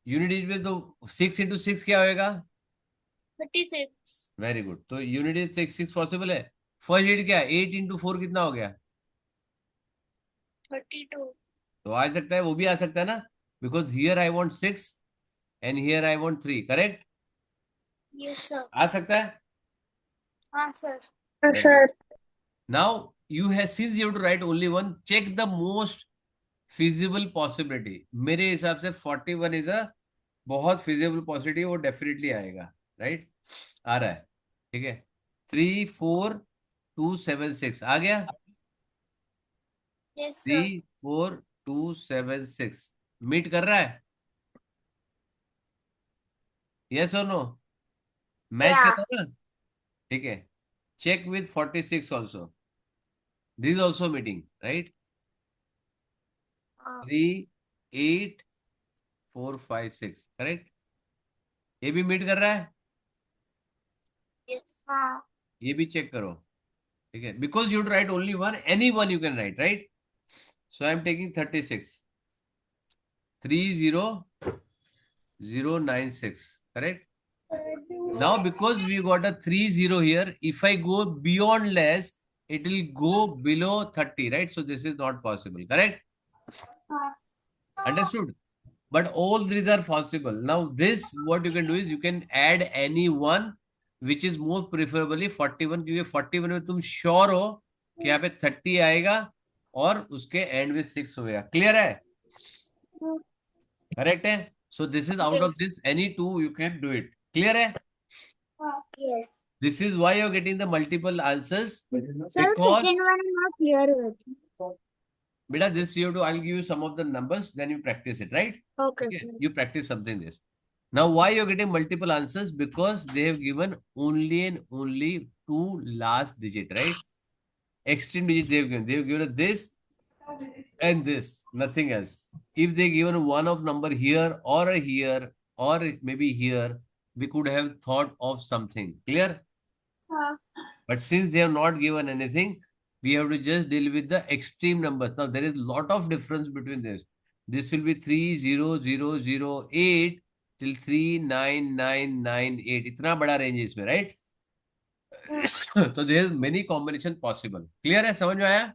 Unit digit पे तो 6 into 6 क्या होएगा? 36। Very good. तो यूनिट डिजिट 6 पॉसिबल है। फर्स्ट डिजिट क्या? 8 into 4 कितना हो गया? 32। तो आ सकता है, वो भी आ सकता है ना, because here I want 6 and here I want 3, correct? Yes sir. आ सकता है। हाँ sir. Sir. Now you have, since you have to write only one, check the most feasible possibility. मेरे हिसाब से 41 इज अ बहुत फिजिबल पॉसिबिलिटी, वो definitely आएगा, राइट? आ रहा है, ठीक है। 3 4 2 7 6 आ गया। Yes 3 sir. 4 2 7 6 मीट कर रहा है? यस और नो? मैच कर Yeah. रहा है ना? ठीक है। Check with 46 also, this is also meeting, right? 3 8 4 5 6, correct? ये भी मीट कर रहा है? यस। ये भी चेक करो, ठीक है। Because you right only one, any one you can write, right? So I am taking 36 30096, correct? Now because we got a 30 here, if I go beyond less, it will go below 30, right? So this is not possible, correct? Understood? But all these are possible. Now this, what you can do is you can add any one which is most preferably 41, क्योंकि 41 में तुम sure हो कि यहाँ पे 30 आएगा और उसके एंड में 6 होगा। क्लियर है? करेक्ट है? So this is out of Yes. This any two you can do it. Clear है? Yes. This is why you are getting the multiple answers, Sir, because second one I'm not clear with. बेटा this you too, I will give you some of the numbers, then you practice it, right? Okay, ठीक है, sir. you practice something this. Now why you're getting multiple answers? Because they have given only and only two last digit, right? Extreme digit they've given this and this, nothing else. If they given one of number here or maybe here, we could have thought of something. Clear? But since they have not given anything, we have to just deal with the extreme numbers. Now there is lot of difference between this. This will be 30008 till 39998. इतना बड़ा range है इसमें, right? तो there is many combination possible. Clear है? समझ में आया?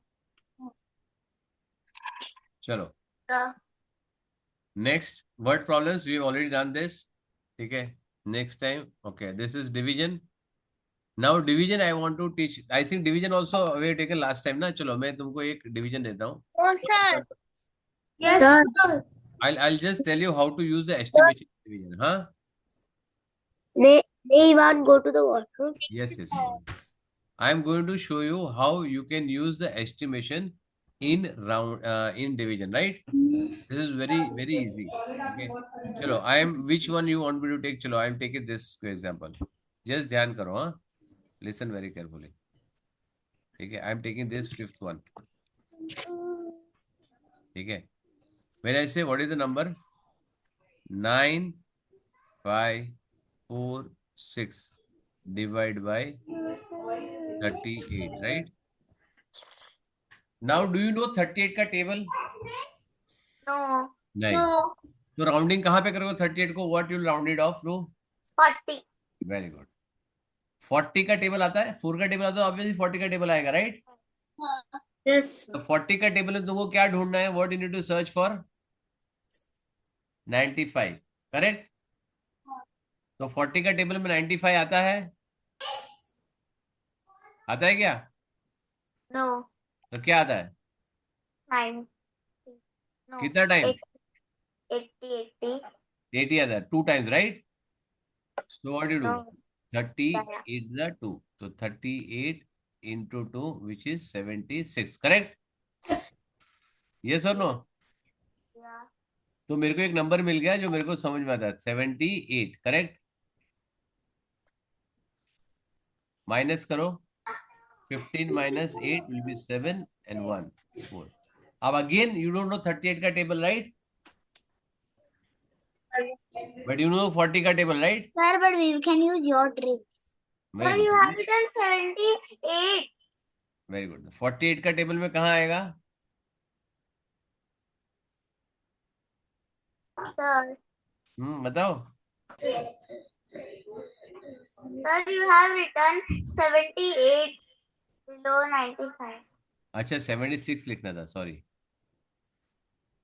चलो next word problems, we have already done this, ठीक है। Next time, okay, this is division. Now division I want to teach, I think division also we have taken last time ना। चलो मैं तुमको एक डिवीजन देता हूँ। Oh sir. Yes, sir. I'll just tell you how to use the estimation division, huh? May Ivan go to the washroom? Yes, yes. I am going to show you how you can use the estimation in in division, right? This is very, very easy. Okay. Chalo, which one you want me to take? Chalo, I am taking this example. Just ध्यान करो, huh? Listen very carefully. Okay, I am taking this fifth one. Okay. When I say what is the number? 9 5 4 6 divide by 38, right? Now do you know 38 का table? No. नहीं। तो rounding कहाँ पे करोगे 38 को? What you rounded off no? 40. Very good. 40 का table आता है, 4 का टेबल आता है, ऑब्वियसली 40 का टेबल आएगा, राइट? Yes. तो 40 का टेबल में तुमको क्या ढूंढना है? What you need to search for? 95, correct? तो 40 का टेबल में 95 आता है? आता है क्या? No. तो क्या आता है? 90. No. कितना टाइम? 80. 80 आता है, 2 times, right? So what do you do? No. 30 is the 2. So 38 into 2, which is 76. Correct? Yes or no? Yeah. तो मेरे को एक नंबर मिल गया जो मेरे को समझ में आता है 78. करेक्ट? माइनस करो. 15 minus 8 will be 7 and 1, 4. अब again you don't know 38 का table, right? But you know 40 का table, right? Sir, but we can use your trick. Very You good. have written 78. Very good. 48 का table में कहाँ आएगा? Sir, बताओ. sir, you have written 78 below 95. अच्छा 76 लिखना था. सॉरी.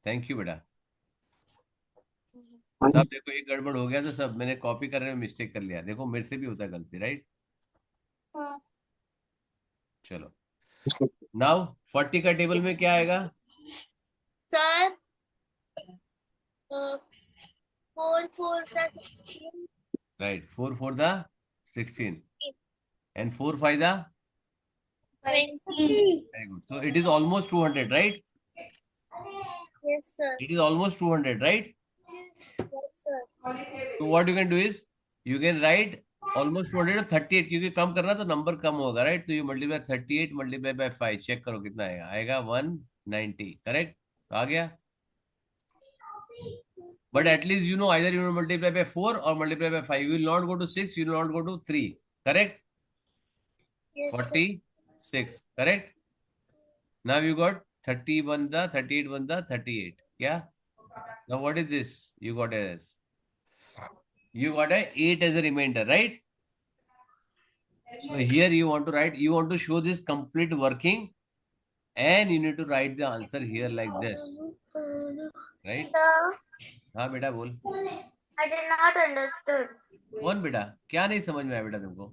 थैंक यू बेटा. सब देखो एक गड़बड़ हो गया तो सब मैंने कॉपी करने में मिस्टेक कर लिया. देखो मेरे से भी होता है गलती, राइट? चलो. नाउ 40 का टेबल में क्या आएगा? Sir 4 4 plus 16. राइट. 4 4 दा 16 and 4 5 दा 20. Very good. So it is almost 200, right? Yes, sir. It is almost 200, right? Yes, sir. So what you can do is you can write almost 200 to 38, क्योंकि कम करना तो number कम होगा, राइट? तो you multiply 38 multiply by 5. Check करो कितना आएगा. आएगा 190. करेक्ट? तो आ गया. But at least you know either you multiply by 4 और multiply by 5. You will not go to 6, you will not go to 3. Correct? Yes, sir. 46. Correct? Now you got 31 दा 38 1 दा 38. क्या? Now what is this? You got a 8 as a remainder, right? So here you want to write, you want to show this complete working, and you need to write the answer here like this, right? Sir, हाँ बेटा बोल. I did not understood. कौन बेटा? क्या नहीं समझ में आया बेटा तुमको?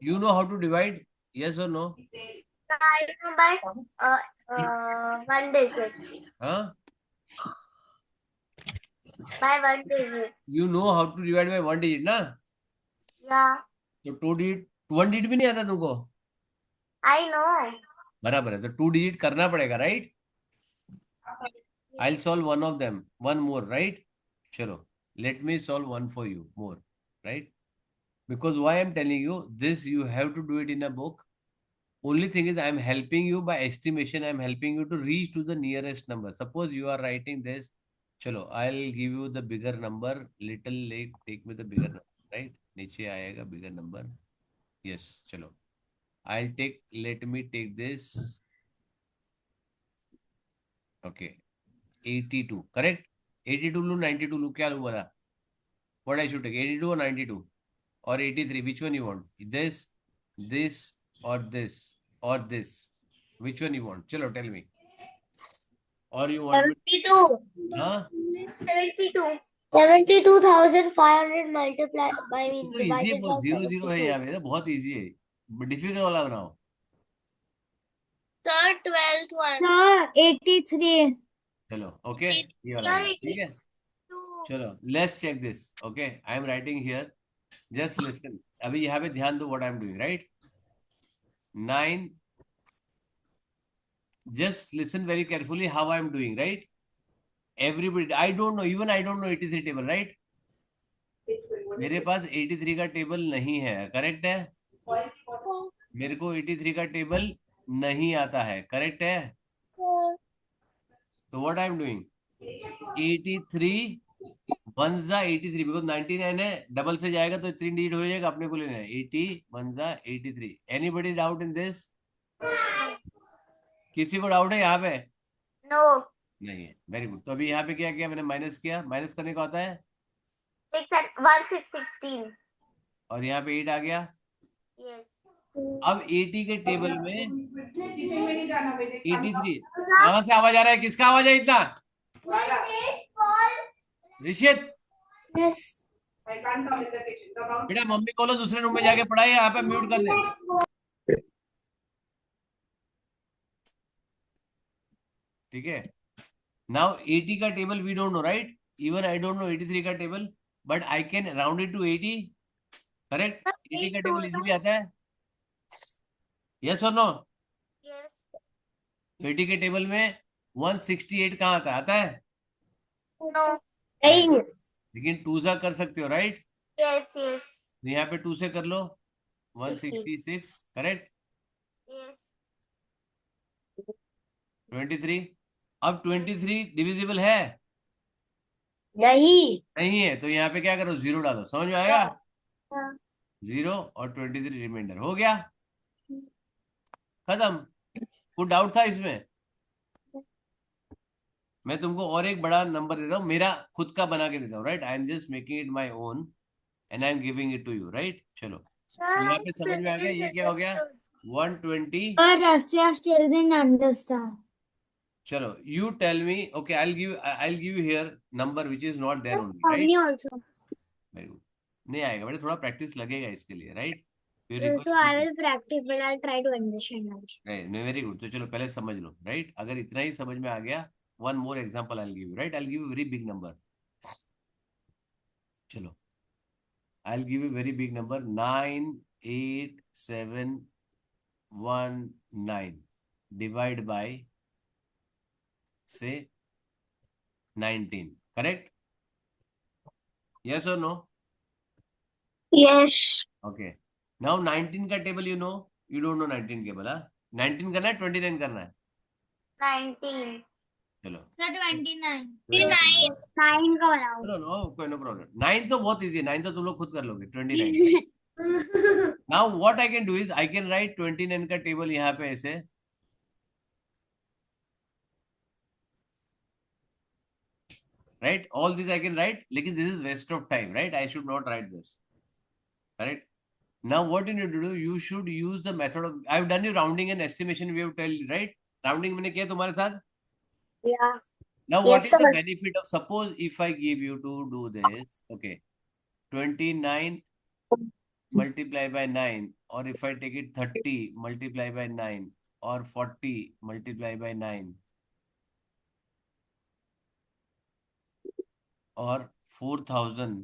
You know how to divide? Yes or no? I know by one digit. हाँ? By one digit. You know how to divide by 1 digit ना? Yeah, तो 2 digit 1 digit भी नहीं आता तुमको? I know. बराबर है. तो 2 digit करना पड़ेगा, right? I'll solve one of them. One more, right? Chalo. Let me solve one for you more, right? Because why I'm telling you this, you have to do it in a book. Only thing is I'm helping you by estimation. I'm helping you to reach to the nearest number. Suppose you are writing this. Chalo, I'll give you the bigger number. Little late, take me the bigger number, right? नीचे आएगा bigger number. Yes, chalo. Let me take this. Okay. 82, correct? 82 लू 92 लू, क्या लू बता? What I should take? 82 or 92 or 83? Which one you want? This or this or this? Which one you want? Chalo, tell me. Or you want me? 72. हाँ? 72. 72,500 multiplied by तो easy है, divided by बहुत 0 है 72. यहाँ पे, बहुत easy है. Difficult वाला बनाओ. Sir 12th one. Sir, 83. चलो, ओके. ये वाला बनाओ, ठीक है? चलो, let's check this. Okay, I am writing here. Just listen. अभी यहाँ पे ध्यान दो what I am doing, right? 9. Just listen very carefully how I am doing, right? Everybody, I don't know, even I don't know 83 table, right? मेरे पास 83 का table नहीं है, correct है? मेरे को 83 का टेबल नहीं आता है, करेक्ट है? तो what I am doing? 83 1 जा 83, बिकॉज 99 है, डबल से जाएगा तो 3 डिजिट हो जाएगा, अपने को लेना है. 80 1 जा 83. Anybody doubt in this? किसी को डाउट है यहाँ पे? No. नहीं है. Very good. तो अभी यहाँ पे क्या किया मैंने? माइनस किया. माइनस करने का आता है. 6 and 1 6 16. और यहाँ पे 8 आ गया. Yes. अब 80 के टेबल में 83. कहाँ से आवाज आ रहा है? किसका आवाज है इतना? ऋषित, Yes. बेटा मम्मी को लो दूसरे रूम में जाके पढ़ाई, यहाँ पे म्यूट कर दे, ठीक है? नाउ 80 का table we don't know, right? Even I don't know 83 का table. But I can round it to 80, correct? 80 का टेबल इजीली आता है, यस और नो? Yes. 80 के टेबल में 168 कहाँ आता है? आता है, No. नहीं। लेकिन 2 सा कर सकते हो, राइट? Yes. Yes. तो यहाँ पे 2 से कर लो, 166, करेक्ट? Yes. 23। अब 23 डिविजिबल है? नहीं। नहीं है, तो यहाँ पे क्या करो, 0 डालो, समझ में आएगा? हाँ। 0 और 23 रिमाइंडर हो गया, खत्म। कोई डाउट था इसमें? मैं तुमको और एक बड़ा नंबर देता हूँ, मेरा खुद का बना के देता हूँ, right? I am just making it my own and I am giving it to you, right? चलो, तो यहाँ पे समझ में आ गया, ये क्या हो गया, 120। But I still didn't understand. चलो, you tell me, okay, I'll give you here number which is not there only, For right? me also. Very good. नहीं आएगा बेटा, थोड़ा प्रैक्टिस लगेगा इसके लिए, right? So I will practice, but I'll try to understand also. Very good. तो चलो पहले समझ लो, राइट? अगर इतना ही समझ में आ गया, one more example I will give you, right? I will give you very big number. चलो, I will give you very big number, 98719 divide by से 19, करेक्ट? यस और नो? Yes. ओके, नाउ 19 का table you know, you don't know 19 table? 19 करना है, 29 करना है? 19. चलो, 29. 9. 9 का बनाओ. नो कोई नो प्रॉब्लम। 9 तो बहुत इजी है, 9 तो तुम लोग खुद कर लोगे। 29। Now what I can do is I can write 29 का टेबल यहाँ पे ऐसे, right? All this I can write, लेकिन this is waste of time, right? I should not write this, correct? Now what you need to do, you should use the method of, I've done your rounding and estimation, we have tell you, right? Rounding मैंने किया तुम्हारे साथ। Yeah. Now what Yes, is the sir. benefit of, suppose if I give you to do this, okay, 29 multiply by 9, or if I take it 30 multiply by 9, or 40 multiply by 9, or 4000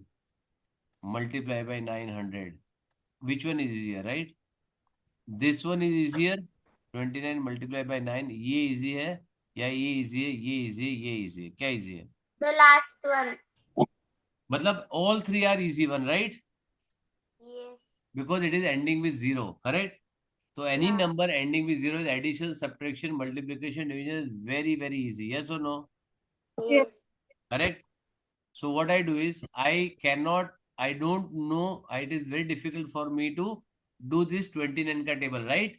multiply by 900, which one is easier, right? This one is easier, 29 multiply by 9, ये easy है, या ये easy है, ये easy है, ये easy है? क्या easy है? The last one. मतलब all three are easy one, right? Yes. Because it is ending with 0, correct? So any Yeah. number ending with 0 is addition, subtraction, multiplication, division is very, very easy. Yes or no? Yes. Correct? So what I do is, I don't know, it is very difficult for me to do this 29 ka table, right?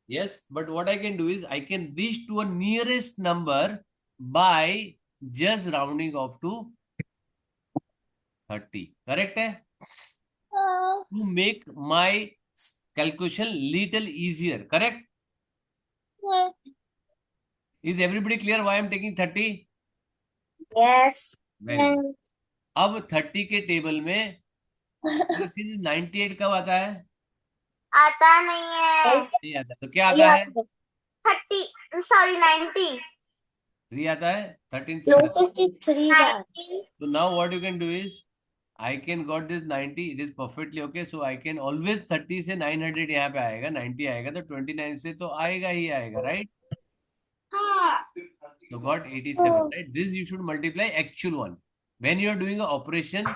Yes, but what I can do is, I can reach to a nearest number by just rounding off to 30. Correct hai? To make my calculation little easier. Correct? Is everybody clear why I am taking 30? Yes. Very good. अब 30 के table में 98 कब आता है? आता नहीं है. नहीं आता, तो क्या आता है? 30. Sorry, 90. 3 आता है, 13 No, 3. 63. 90. So now what you can do is, I can got this 90, it is perfectly okay. So I can always 30 से 900 यहाँ पे आएगा, 90 आएगा, तो 29 से तो आएगा ही आएगा, right? So got 87, right? This you should multiply actual one. When you are doing an operation,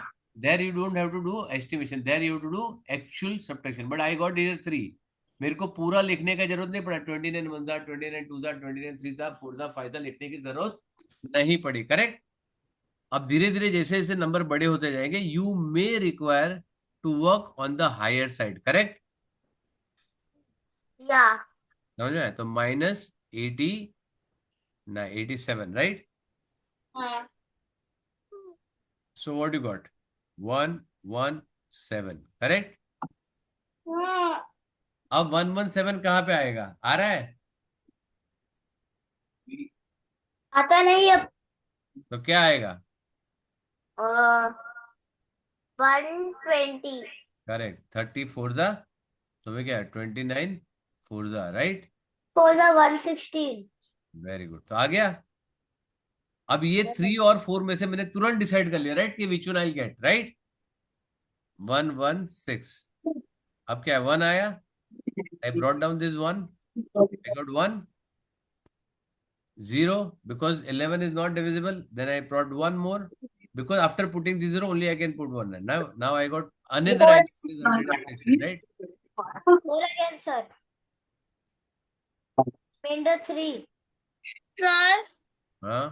there you don't have to do estimation, there you have to do actual subtraction. But I got here 3. मेरे को पूरा लिखने का जरूरत नहीं पड़ा, 29 1 था, 29 2 था, 29 3 था, 4 था, 5 था, लिखने की जरूरत नहीं पड़ी, करेक्ट? अब धीरे धीरे जैसे जैसे नंबर बड़े होते जाएंगे, you may require to work on the higher side, correct? Yeah. समझ में आया? तो minus 87, right? So what you got? 117, correct? अब 117 कहाँ पे आएगा? आ रहा है? आता नहीं अब। तो क्या आएगा? 120. करेक्ट। 30 4 जा, तो मैं क्या 29 4 जा, राइट? 4 116. वेरी गुड, तो आ गया। अब ये 3 और 4 में से मैंने तुरंत डिसाइड कर लिया, राइट, कि which one I get, right. 116। अब क्या है, 1 आया, I brought down this 1, I got 1। 0 because 11 is not divisible, then I brought one more because after putting the 0 only I can put one. Now I got another Four. item, is 116, right? 4 again, sir. Remainder 3. Sir हाँ,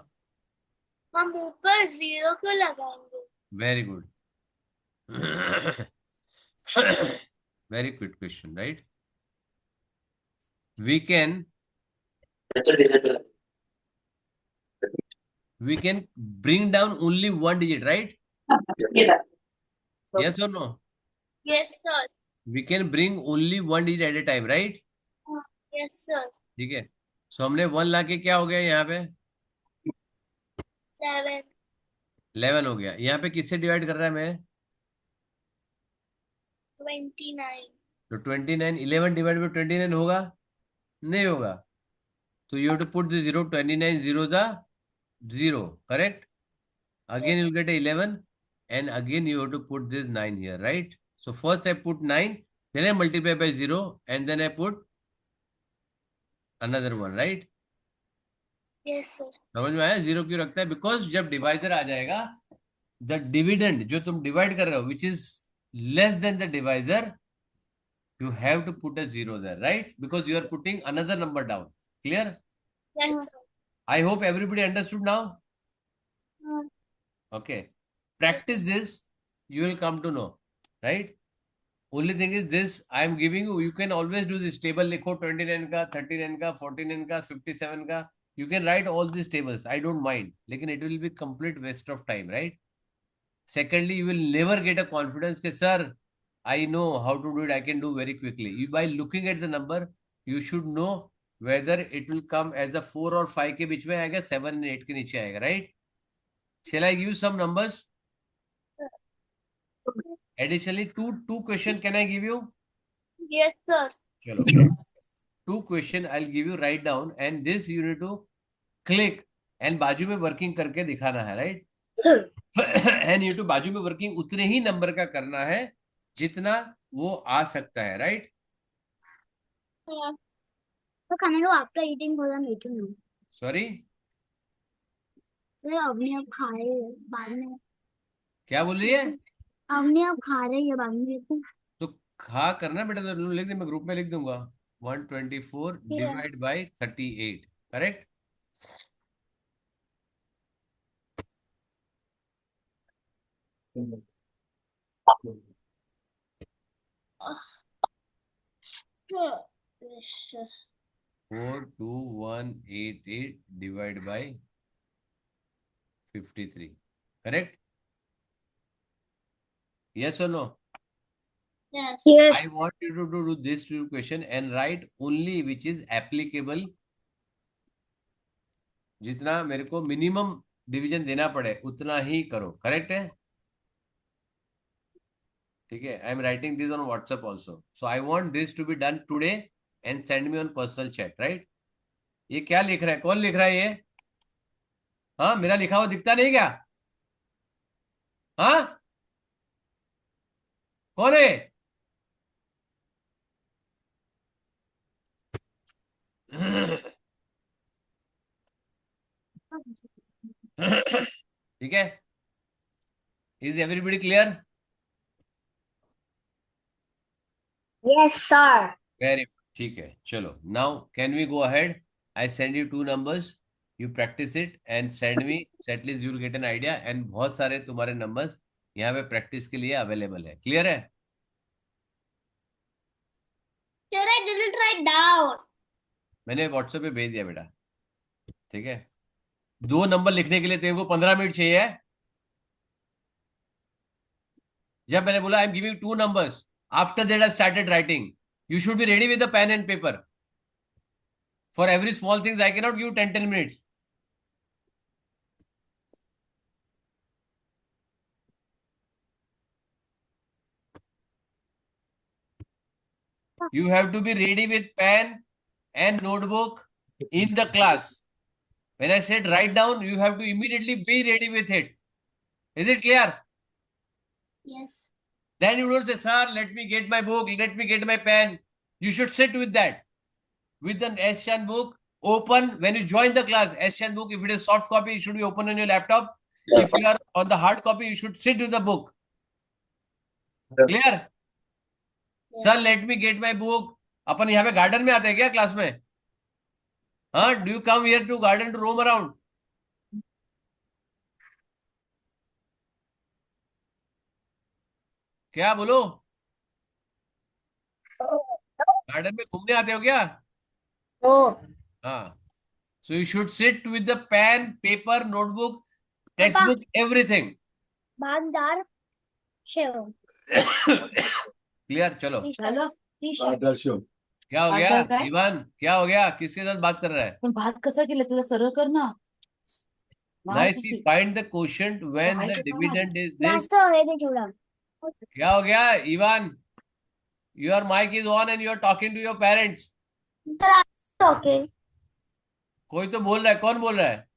हम ऊपर 0 क्यों लगाएंगे? very good. Very good question, right? We can bring down only one digit, right? Yes or no? Yes sir, We can bring only one digit at a time, right? Yes sir. ठीक है, सो हमने 1 लाके क्या हो गया यहाँ पे, 7 11 हो गया। यहाँ पे किससे डिवाइड कर रहा है मैं, 29 तो 29, 11 डिवाइड बाई 29 होगा, नहीं होगा, तो you have to put the 0, 29 0 जा 0, correct. Again you'll get a 11 and again you have to put this 9 here, right? So first I put 9, then I multiply by 0 and then I put another one, right? Yes sir. समझ में आया 0 क्यों रखता है, because जब divisor आ जाएगा, the dividend जो तुम डिवाइड कर रहे हो which is less than the divisor, you have to put a 0 there, right? Because you are putting another number down. Clear? Yes sir. I hope everybody understood now. Okay, practice this, you will come to know, right? Only thing is this, I am giving you, you can always do this table, लिखो 29 का, 39 का, 49 का, 57 का, you can write all these tables, I don't mind, लेकिन it will be complete waste of time, right? Secondly, you will never get a confidence कि sir I know how to do it, I can do very quickly. You, by looking at the number, you should know whether it will come as a 4 और 5 के बीच में आएगा, 7 and 8 के नीचे आएगा, right? Shall I give you some numbers? Additionally, two question can I give you? Yes sir. चलो, 2 question I'll give you, write down and this you need to click and बाजू में वर्किंग करके दिखाना है, right? And you to बाजू में working उतने ही number का करना है जितना वो आ सकता है, right? So Kanaru, after eating both I'm eating now. Sorry, sir Avni अब खा रही है, बाद में क्या बोल रही है? अवनी अब खा रही है, बाद में देखो। तो खा करना बेटा, तो लिख दे, मैं ग्रुप में लिख दूंगा 124 divide by 38, correct? Yes 42188 divide by 53, correct? Yes or no? Yes. Yes. I want you to do this two question and write only which is applicable, जितना मेरे को मिनिमम डिवीजन देना पड़े उतना ही करो, करेक्ट है? ठीक है, I am writing this on WhatsApp also, so I want this to be done today and send me on personal chat, right? ये क्या लिख रहा है, कौन लिख रहा है ये? हाँ, मेरा लिखा हुआ दिखता नहीं क्या? हाँ, कौन है? ठीक है, is everybody clear? Yes, sir. Very, ठीक है, चलो, now can we go ahead? I send you 2 numbers, you practice it and send me, at least you will get an idea, and बहुत सारे तुम्हारे नंबर्स यहाँ पे प्रैक्टिस के लिए अवेलेबल है। क्लियर है? Sir I didn't write down. मैंने व्हाट्सएप पे भेज दिया बेटा, ठीक है? 2 नंबर लिखने के लिए तेरे को 15 मिनट चाहिए। जब मैंने बोला I am giving 2 numbers, after that I started writing, you should be ready with the pen and paper. For every small things I can not give 10 minutes. You have to be ready with pen and notebook in the class. When I said write down, you have to immediately be ready with it. Is it clear? Yes. Then you don't say, sir, let me get my book, let me get my pen. You should sit with that. With an S-Chan book, open when you join the class. S-Chan book, if it is soft copy, it should be open on your laptop. If you are on the hard copy, you should sit with the book. Clear? Sir, let me get my book. अपन यहाँ पे garden में आते हैं क्या class में? हाँ, do you come here to garden to roam around? क्या बोलो? गार्डन में घूमने आते हो क्या? No. हाँ. So you should sit with the pen, paper, notebook, textbook, everything. बागदार shave clear? चलो. हेलो क्या हो गया? इवान, क्या हो गया? किसके साथ बात कर रहा है? पण भात कसा केला तुला सरळ कर ना. Now see, find the quotient when the dividend is this. जास्त हवे ते चिवडा क्या हो गया? Ivan, your mic is on and you are talking to your parents. Okay. कोई तो बोल रहा है. कौन बोल रहा है?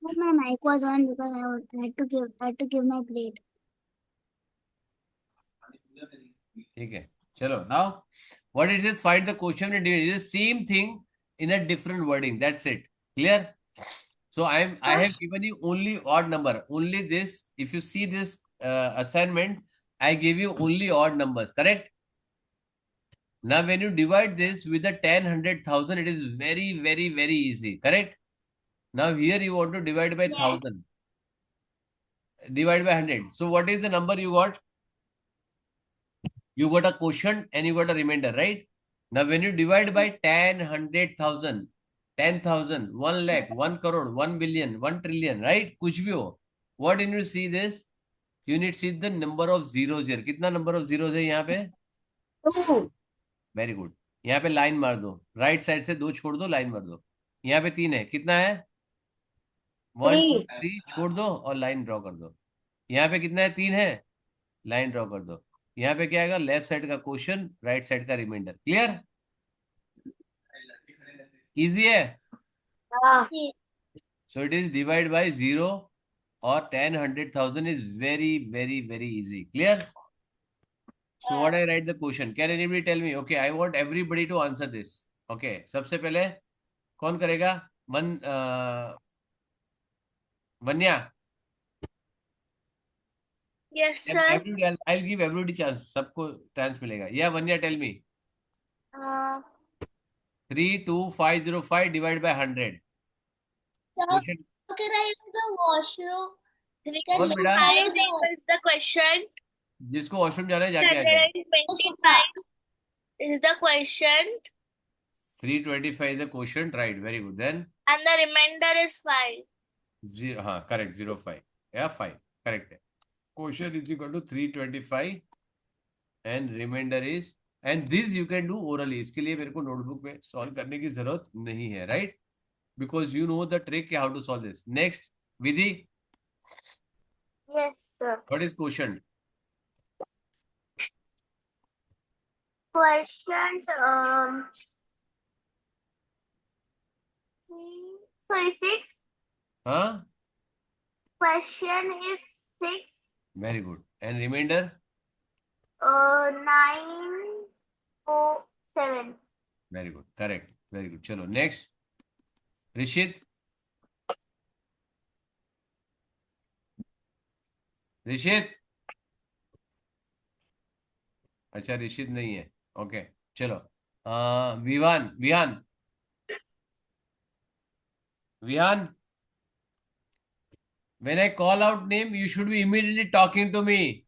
My mic was on because I had to give my plate. ठीक है. चलो. Now, what it is? Find the quotient and dividend. It is the same thing in a different wording. That's it. Clear? So I have given you only odd number. Only this. If you see this assignment, I gave you only odd numbers. Correct? Now, when you divide this with the 10, 100,000, it is very, very, very easy. Correct? Now, here you want to divide by 1,000. Divide by 100. So, what is the number you got? You got a quotient and you got a remainder, right? Now, when you divide by 10, 100,000, 10,000, 1 lakh, 1 crore, 1 billion, 1 trillion, right? कुछ भी हो. What you need to see this? You need to see the number of zeros here. कितना number of zeros है यहाँ पे? 2. Very good. यहाँ पे line मार दो. राइट साइड से 2 छोड़ दो, लाइन मार दो. यहाँ पे 3 है. कितना है? 1, 2, 3. 3 छोड़ दो और लाइन ड्रॉ कर दो. यहाँ पे कितना है? 3 है. लाइन ड्रॉ कर दो. यहाँ पे क्या आएगा? लेफ्ट साइड का क्वोशन, राइट साइड का रिमाइंडर. क्लियर? इजी है. So it is divide by 0 or 10, 100,000 is very, very, very easy. Clear? So what I write the question? Can anybody tell me? Okay, I want everybody to answer this. Okay, सबसे पहले कौन करेगा? वन्या. Yes, sir. I'll give everybody chance. सबको chance मिलेगा. Yeah, Vanya, tell me. 32505 divided by 100. Quotient. Can I use the washroom? We can कौन बेटा? use the question. जिसको washroom जाना है जाके आ जाए. 125 is the question 325 is the quotient, right? Very good. Then and the remainder is 5. 0, हाँ, correct. 05. Yeah, 5. Correct है. Quotient is equal to 325 and remainder is, and this you can do orally. इसके लिए मेरे को नोटबुक में solve करने की जरूरत नहीं है, right? Because you know the trick how to solve this. Next, Vidhi. Yes, sir. What is quotient? Question so is 6. Huh? Question is 6. Very good. And remainder? 947. Very good. Correct. Very good. Chalo. Next. Rishit. Rishit. अच्छा, ऋषित नहीं है. Okay, चलो. Vihaan. When I call out name, you should be immediately talking to me.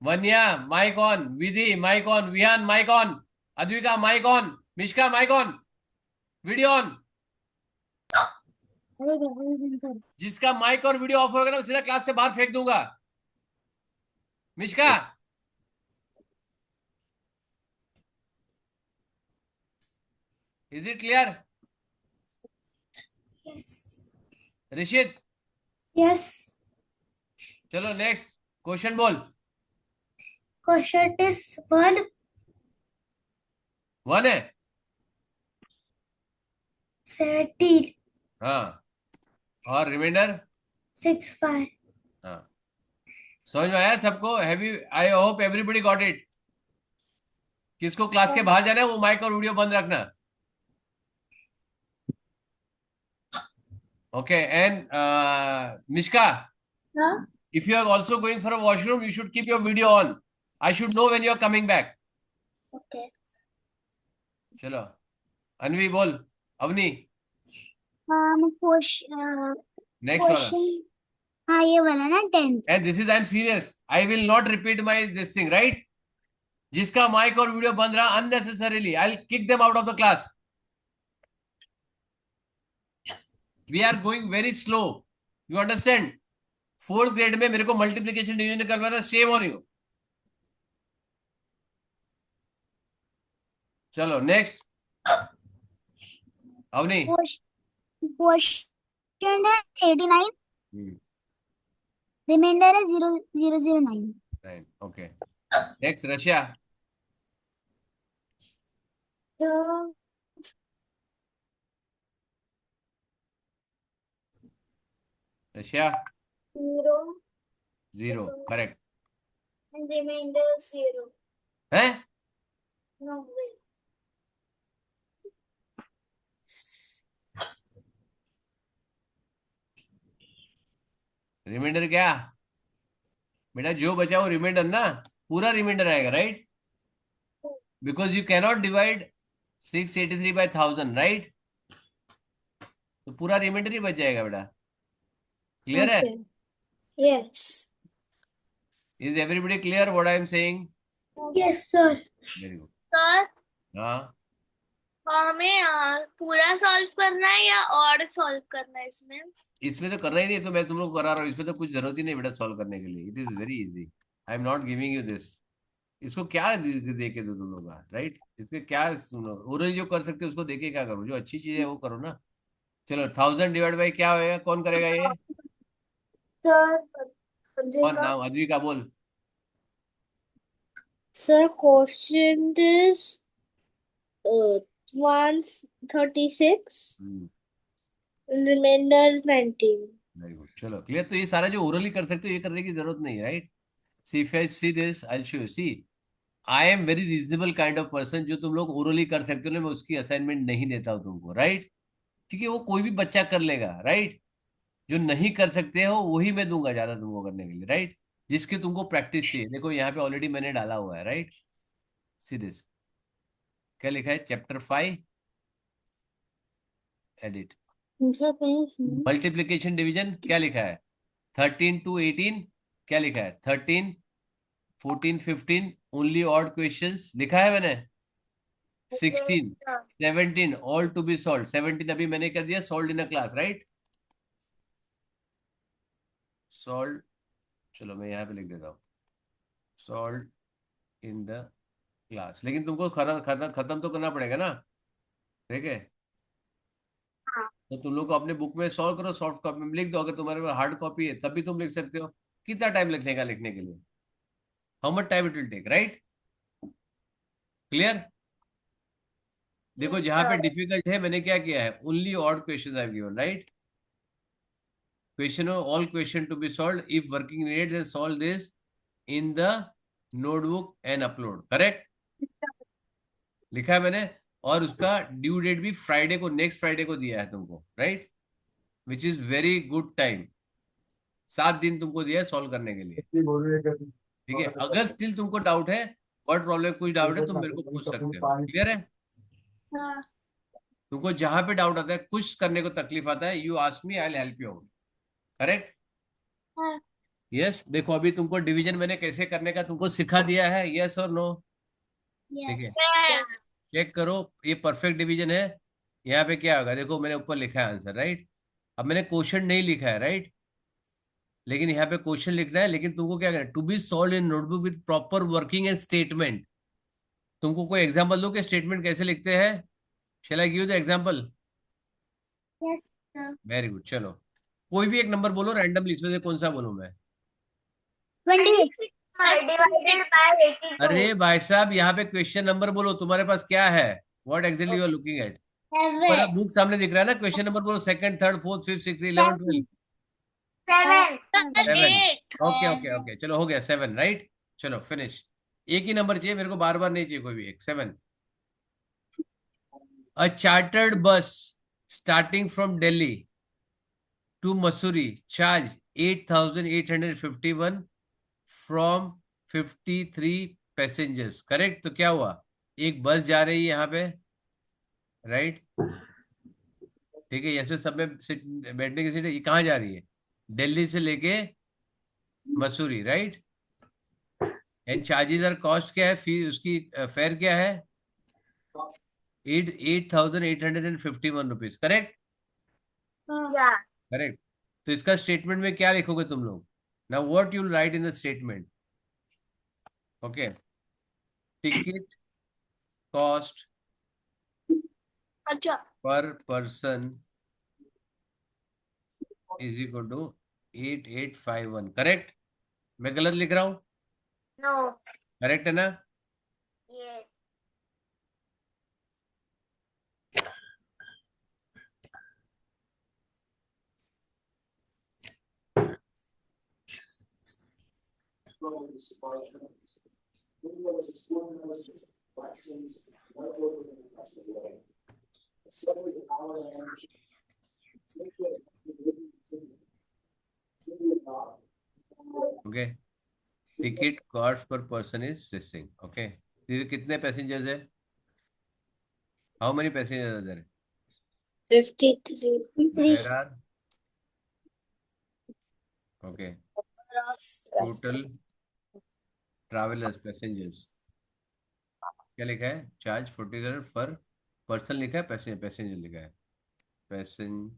Vanya, mic on. Vidhi, mic on. Vihan, mic on. Advika, mic on. Mishka, mic on. Video on. जिसका mic और video of होगा ना, सीधा class से बाहर फेंक दूंगा. Mishka. Is it clear? Yes. Rishit. Yes. चलो नेक्स्ट क्वेश्चन बोल. Question is 1. 1 है. 17, हाँ, और रिमाइंडर 6, 5. हाँ, समझ में आया सबको? I hope everybody got it. किसको क्लास के बाहर जाना है वो माइक और वीडियो बंद रखना। Okay, and Mishka, Huh? if you are also going for a washroom, you should keep your video on. I should know when you are coming back. Okay. चलो, अन्वी बोल, अवनी नेक्स्ट वाला। क्वेश्चन, हाँ ये वाला ना 10th। And this is, I am serious, I will not repeat my this thing, right? जिसका mic और video बंद रहा unnecessarily, I will kick them out of the class. We are going very slow, you understand? 4th grade में मेरे को multiplication division करवाना, shame on you. चलो next, Avni. Question है 89, रिमाइंडर है 0009। Okay, next Rashiya. So, Rashiya 0 0, correct and remainder 0. है? No way. Reminder क्या बेटा? जो बचा वो रिमाइंडर ना, पूरा रिमाइंडर आएगा, right? Because you cannot divide 683 by 1000, right? तो पूरा रिमाइंडर ही बच जाएगा बेटा। क्लियर है? Okay. Yes. Is everybody clear what I am saying? Yes, sir. Very good. Sir हाँ, हमें पूरा सॉल्व करना है या और सॉल्व करना है इसमें? इसमें तो करना ही नहीं, तो मैं तुम लोग करा रहा हूँ। इसमें तो कुछ जरूरत ही नहीं बेटा सॉल्व करने के लिए। It is very easy, I am not giving you this. इसको क्या दे के दो तुम लोग, राइट? इसके क्या सुनो, ओरल जो कर सकते हो उसको देके क्या करो, जो अच्छी चीज है वो करो ना। चलो 1000 डिवाइड बाई क्या होएगा, कौन करेगा ये? Sir, कौन? नाम अद्वी का बोल। sir, question is 136 and remainder is 19. Very good, चलो क्लियर। तो ये सारा जो ओरली कर सकते हो ये करने की जरूरत नहीं है, right? See if I see this I show see, I am very reasonable kind of person. जो तुम लोग ओरली कर सकते हो ना, मैं उसकी असाइनमेंट नहीं देता हूँ तुमको, राइट? क्योंकि वो कोई भी बच्चा कर लेगा, राइट? जो नहीं कर सकते हो वही मैं दूंगा ज्यादा तुमको करने के लिए, राइट? जिसकी तुमको प्रैक्टिस चाहिए। देखो यहाँ पे ऑलरेडी मैंने डाला हुआ है, राइट? सी दिस, क्या लिखा है? चैप्टर 5 एडिट मल्टीप्लीकेशन डिवीजन, क्या लिखा है? 13 to 18, क्या लिखा है? 13, 14, 15 ओनली ऑड क्वेश्चंस लिखा है मैंने। 16, 17 ऑल टू बी सॉल्व। 17 अभी मैंने कर दिया solve in a class, right? Solve, चलो मैं यहाँ पे लिख देता हूँ सॉल्व इन द क्लास। लेकिन तुमको खत्म तो करना पड़ेगा ना, ठीक है? तो तुम लोग को अपने बुक में सॉल्व करो, सॉफ्ट कॉपी में लिख दो। अगर तुम्हारे पास हार्ड कॉपी है तब भी तुम लिख सकते हो। कितना टाइम लगेगा लिखने के लिए? How much time it will take, right? Clear? देखो जहां पे डिफिकल्ट है मैंने क्या किया है, only odd question I given, right? Question all question to be solve, if working needed then solve this in the notebook and upload, correct? लिखा है मैंने। और उसका ड्यू डेट भी फ्राइडे को, नेक्स्ट फ्राइडे को दिया है तुमको, right? Which is very good time. 7 दिन तुमको दिया है सॉल्व करने के लिए, ठीक है? अगर स्टिल तुमको डाउट है, वर्ड प्रॉब्लम कुछ डाउट है, तुम मेरे को पूछ सकते हो। क्लियर है? हाँ। तुमको जहां पे डाउट आता है, कुछ करने को तकलीफ आता है, you ask me, I will help you out, correct? हाँ। यस। देखो अभी तुमको डिवीजन मैंने कैसे करने का तुमको सिखा दिया है, यस और नो? ठीक है, चेक करो ये परफेक्ट डिवीजन है। यहाँ पे क्या होगा, देखो मैंने ऊपर लिखा है आंसर, राइट? अब मैंने क्वेश्चन नहीं लिखा है, राइट? लेकिन यहाँ पे क्वेश्चन लिखना है। लेकिन तुमको क्या करना है, to be solve in notebook with proper working and statement. तुमको कोई एग्जांपल दो कि स्टेटमेंट कैसे लिखते हैं? Shall I give the example? Yes very good, चलो कोई भी एक नंबर बोलो रैंडमली, इसमें से कौन सा बोलूं मैं? 26 Divided by 82. अरे भाई साहब, यहाँ पे क्वेश्चन नंबर बोलो, तुम्हारे पास क्या है? What exactly you are looking at? पर बुक सामने दिख रहा है ना, क्वेश्चन नंबर बोलो, second, third, fourth, fifth, six, 11, 12। 7। 8। Okay okay okay, चलो हो गया 7, राइट। चलो फिनिश। एक ही नंबर चाहिए मेरे को, बार बार नहीं चाहिए कोई भी एक। 7। A chartered bus starting from Delhi to Mussoorie charge 8,851 from 53 passengers, correct. तो क्या हुआ, एक बस जा रही है यहाँ पे, राइट। ठीक है, ऐसे सब में सीट, बैठने की सीट है, ये कहाँ जा रही है, दिल्ली से लेके मसूरी, राइट। एंड चार्जेस और कॉस्ट क्या है, फी उसकी फेयर क्या है, 8,851 रुपीज, करेक्ट। करेक्ट। तो इसका स्टेटमेंट में क्या लिखोगे तुम लोग, now what you write in the statement. Okay, ticket cost अच्छा, per person is equal to 8851, correct. मैं गलत लिख रहा हूं, नो, करेक्ट है ना। Yes, okay, ticket cost per person is 16। Okay, कितने पैसेंजर्स है, how many passengers there, 53. There are, okay, total travellers passengers क्या लिखा है, चार्ज 40 पर पर्सन लिखा है, पैसेंजर पैसेंजर लिखा है, पैसेंजर,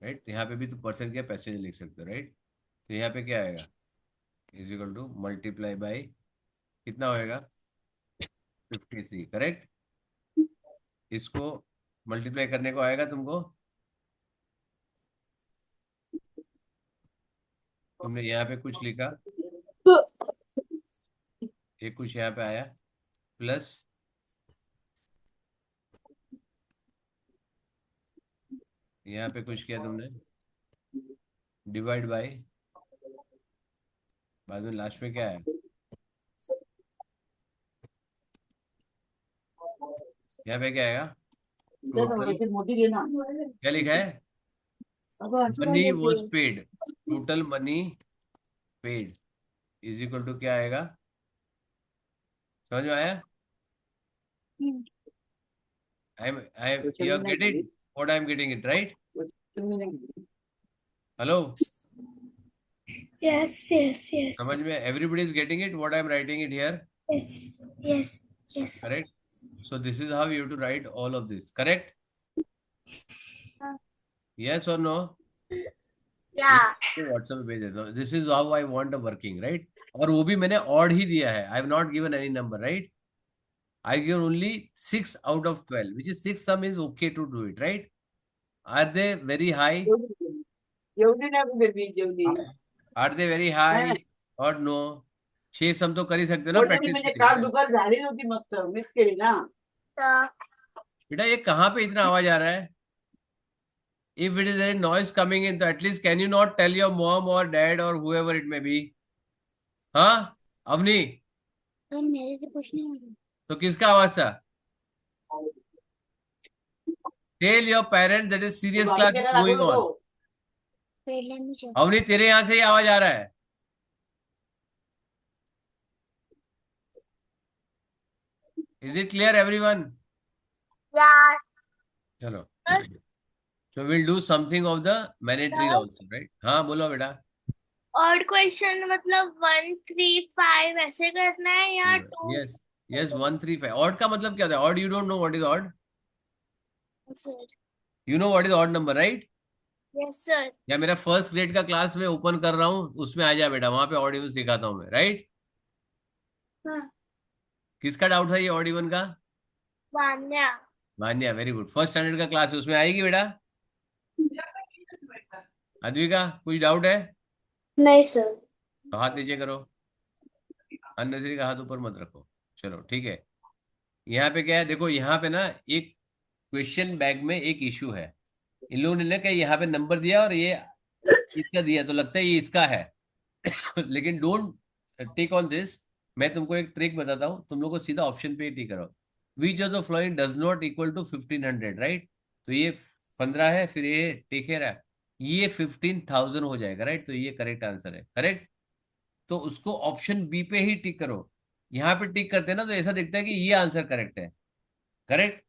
राइट। यहाँ पे भी तो पर्सन क्या पैसेंजर लिख सकते हो, राइट। तो यहाँ पे क्या आएगा, is equal to multiply by, कितना होएगा, 53, करेक्ट। इसको मल्टीप्लाई करने को आएगा तुमको, तुमने यहाँ पे कुछ लिखा, ये कुछ यहाँ पे आया, प्लस यहाँ पे कुछ किया तुमने, डिवाइड बाय, बाद में लास्ट में क्या है, यहाँ पे क्या आएगा, टोटल क्या लिखा है, money was paid, total money paid is equal to क्या आएगा, समझ में आया। I am you are getting what I am getting it, right. Hello, Yes, yes, yes. समझ में, everybody is getting it what I am writing it here, Yes, yes, yes. Correct. So this is how you have to write all of this, correct. Yes और no, या, WhatsApp पे भेज देता हूँ, this is how I want a working, right. और वो भी मैंने ऑड ही दिया है, I have not given any number, right. I give only 6 out of 12, which is 6 sum is okay to do it, right? Are they very high? Are they very high or no? 6 sum तो कर ही सकते हो ना, practice करेंगे। तो बेटा ये कहाँ पे इतना आवाज आ रहा है? If it is any noise coming in, तो at least can you not tell your mom or dad or whoever it may be? हाँ अवनी, तो मेरे से कुछ नहीं होगा। तो किसका आवाज था? Tell your parents that is serious class is going on. Wait, let me check. Avani तेरे यहाँ से ही आवाज आ रहा है। Is it clear everyone? या, चलो, so we'll do something of the mandatory also, right? हाँ बोलो बेटा। ऑड क्वेश्चन मतलब 1 3 5 ऐसे करना है या 2? Yes, yes, 1 3 5। Odd का मतलब क्या होता है? Odd you don't know what is odd? Sir, You know what is odd number, right? Yes sir. या मेरा फर्स्ट ग्रेड का क्लास में ओपन कर रहा हूँ, उसमें आ जा बेटा, वहां पे ऑड इवन सिखाता हूँ मैं, राइट। हाँ, किसका डाउट था ये ऑड इवन का? मान्या। मान्या, वेरी गुड। फर्स्ट स्टैंडर्ड का क्लास है, उसमें आएगी बेटा। अद्विका कुछ डाउट है नहीं सर. तो हाथ नीचे करो, अननेसेसरी का हाथ ऊपर मत रखो। चलो ठीक है, यहाँ पे क्या है, देखो यहाँ पे ना एक क्वेश्चन बैग में एक इशू है। इन लोगों ने क्या यहाँ पे नंबर दिया और ये इसका दिया, तो लगता है ये इसका है। लेकिन डोंट टेक ऑन दिस। मैं तुमको एक ट्रिक बताता हूँ, तुम लोग को सीधा ऑप्शन पे टिक करो। Which of the following does not equal to 1500, right? तो ये 15 है, फिर ये टेक है, ये 15,000 हो जाएगा, राइट? तो ये करेक्ट आंसर है, करेक्ट। तो उसको ऑप्शन बी पे ही टिक करो। यहाँ पे टिक करते हैं ना तो ऐसा दिखता है कि ये आंसर करेक्ट है, correct.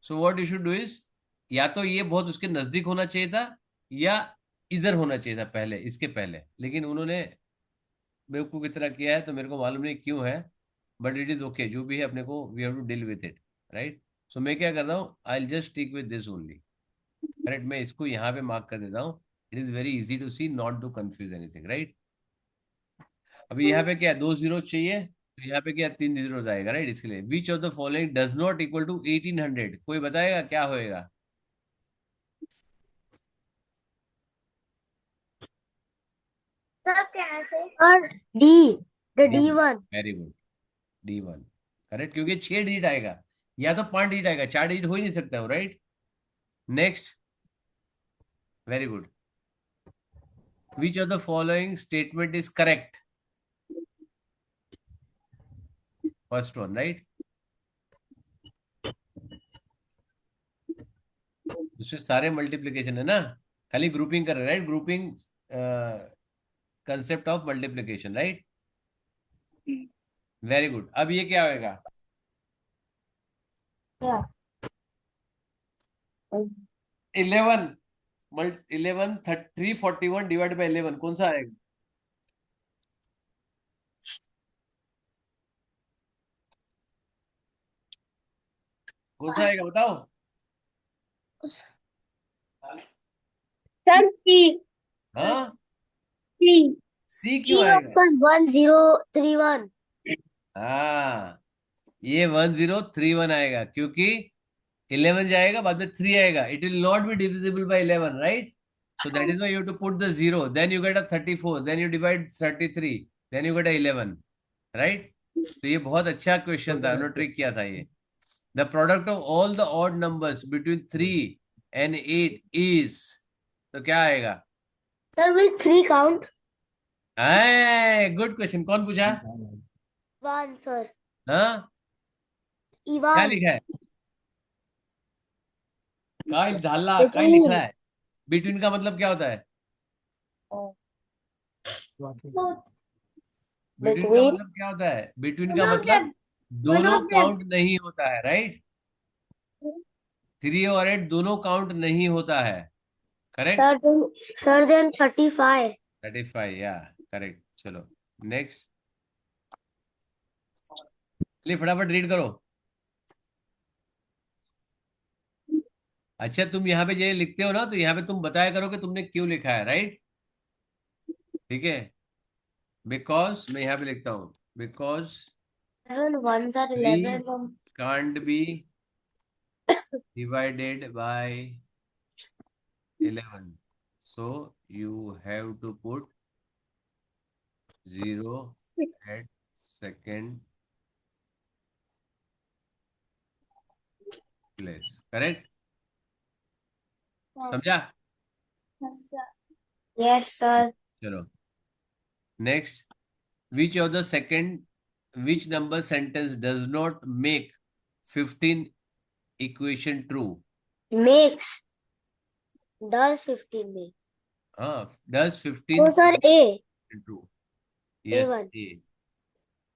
So what you should do is, या तो ये बहुत उसके नजदीक होना चाहिए था, या इधर होना चाहिए था पहले, इसके पहले। लेकिन उन्होंने बेवकूफ की तरह किया है, तो मेरे को मालूम नहीं क्यों है, बट इट इज ओके। जो भी है अपने को, we have to deal with it, right? So मैं क्या कर रहा हूँ, I will just stick with this only, correct. मैं इसको यहाँ पे मार्क कर देता हूँ। It is very easy to see, not to confuse anything, right? अभी यहाँ पे क्या है, 2 जीरो चाहिए, तो यहाँ पे क्या 3 जीरो आएगा, राइट? इसके लिए which of the following does not equal to 1800, कोई बताएगा क्या होएगा? सर कैसे? और D, the D1. Very good, D1, correct. क्योंकि 6 डिजिट आएगा, या तो 5 डिजिट आएगा, 4 डिजिट हो ही नहीं सकता हो, right? Next, very good. Which of the following statement is correct? First one, right? दूसरे सारे मल्टीप्लीकेशन है ना, खाली ग्रुपिंग कर रहे हैं, right? Grouping concept of multiplication, right? Very good. अब ये क्या होएगा? क्या? 11 11 341 डिवाइड बाई 11 कौन सा आएगा? कौन सा आएगा बताओ? सर सी। हाँ, सी। सी क्यों E आएगा? option 1031. हाँ, ये 1031 आएगा, क्योंकि 11 जाएगा, बाद में 3 आएगा। It will not be divisible by 11, right? So that is why you have to put the 0, then you get a 34, then you divide 33, then you get a 11, right? तो ये बहुत अच्छा क्वेश्चन था, उन्होंने ट्रिक किया था ये। The product of all the odd numbers between 3 and 8 is, तो क्या आएगा? Sir, will 3 count? Good question, कौन पूछा? 1, sir. हाँ, क्या Ivan. लिखा है? काय झाला, काय लिखा है? बिटवीन का मतलब क्या होता है? बिटवीन का Between. मतलब क्या होता है? बिटवीन का मतलब दोनों काउंट नहीं होता है, राइट? 3 और 8 दोनों काउंट नहीं होता है, करेक्ट? Sir, then 35. 35, या करेक्ट। चलो नेक्स्ट, चलिए फटाफट रीड करो। अच्छा, तुम यहाँ पे ये लिखते हो ना, तो यहाँ पे तुम बताया करो कि तुमने क्यों लिखा है, राइट? ठीक है, बिकॉज मैं यहाँ पे लिखता हूँ, because 7 1s are 3 11. can't be divided by 11, so you have to put 0 at second place, correct? समझा? Yes, sir. चलो next, which of the second, which number sentence does not make 15 equation true? Makes. Does 15 make? हाँ, does 15 Oh, sir, A. true? Yes, A1. A,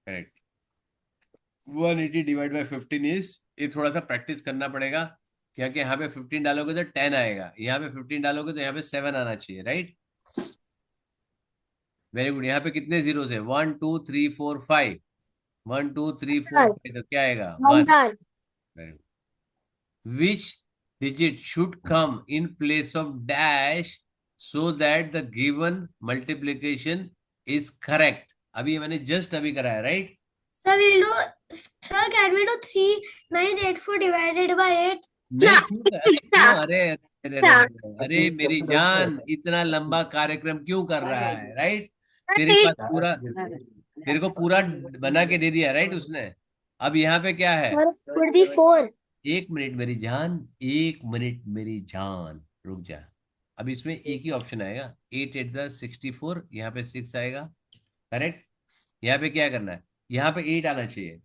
correct. 180 divide by 15 is, ये थोड़ा सा practice करना पड़ेगा, क्या कि यहाँ पे 15 डालोगे तो 10 आएगा, यहाँ पे 15 डालोगे तो यहाँ पे 7 आना चाहिए, राइट? Very good. यहाँ पे कितने जीरोस है? 1 2 3 4 5, 1 2 3 4 5, तो क्या आएगा? 1। 1, sir. Very good. Which digit should come in place of dash so that the given multiplication is correct? अभी ये मैंने जस्ट अभी कराया, right? Sir, can we do 3984 divided by 8? नहीं, क्यों? अरे मेरी जान, इतना लंबा कार्यक्रम क्यों कर रहा है, राइट? तेरे पास पूरा, तेरे को पूरा बना के दे दिया, राइट? उसने अब यहाँ पे क्या है? Sir, could be 4. एक मिनट मेरी जान, एक मिनट मेरी जान, रुक जा। अब इसमें एक ही ऑप्शन आएगा, 8 8 64, यहाँ पे 6 आएगा, करेक्ट। यहाँ पे क्या करना है, यहाँ पे 8 आना चाहिए,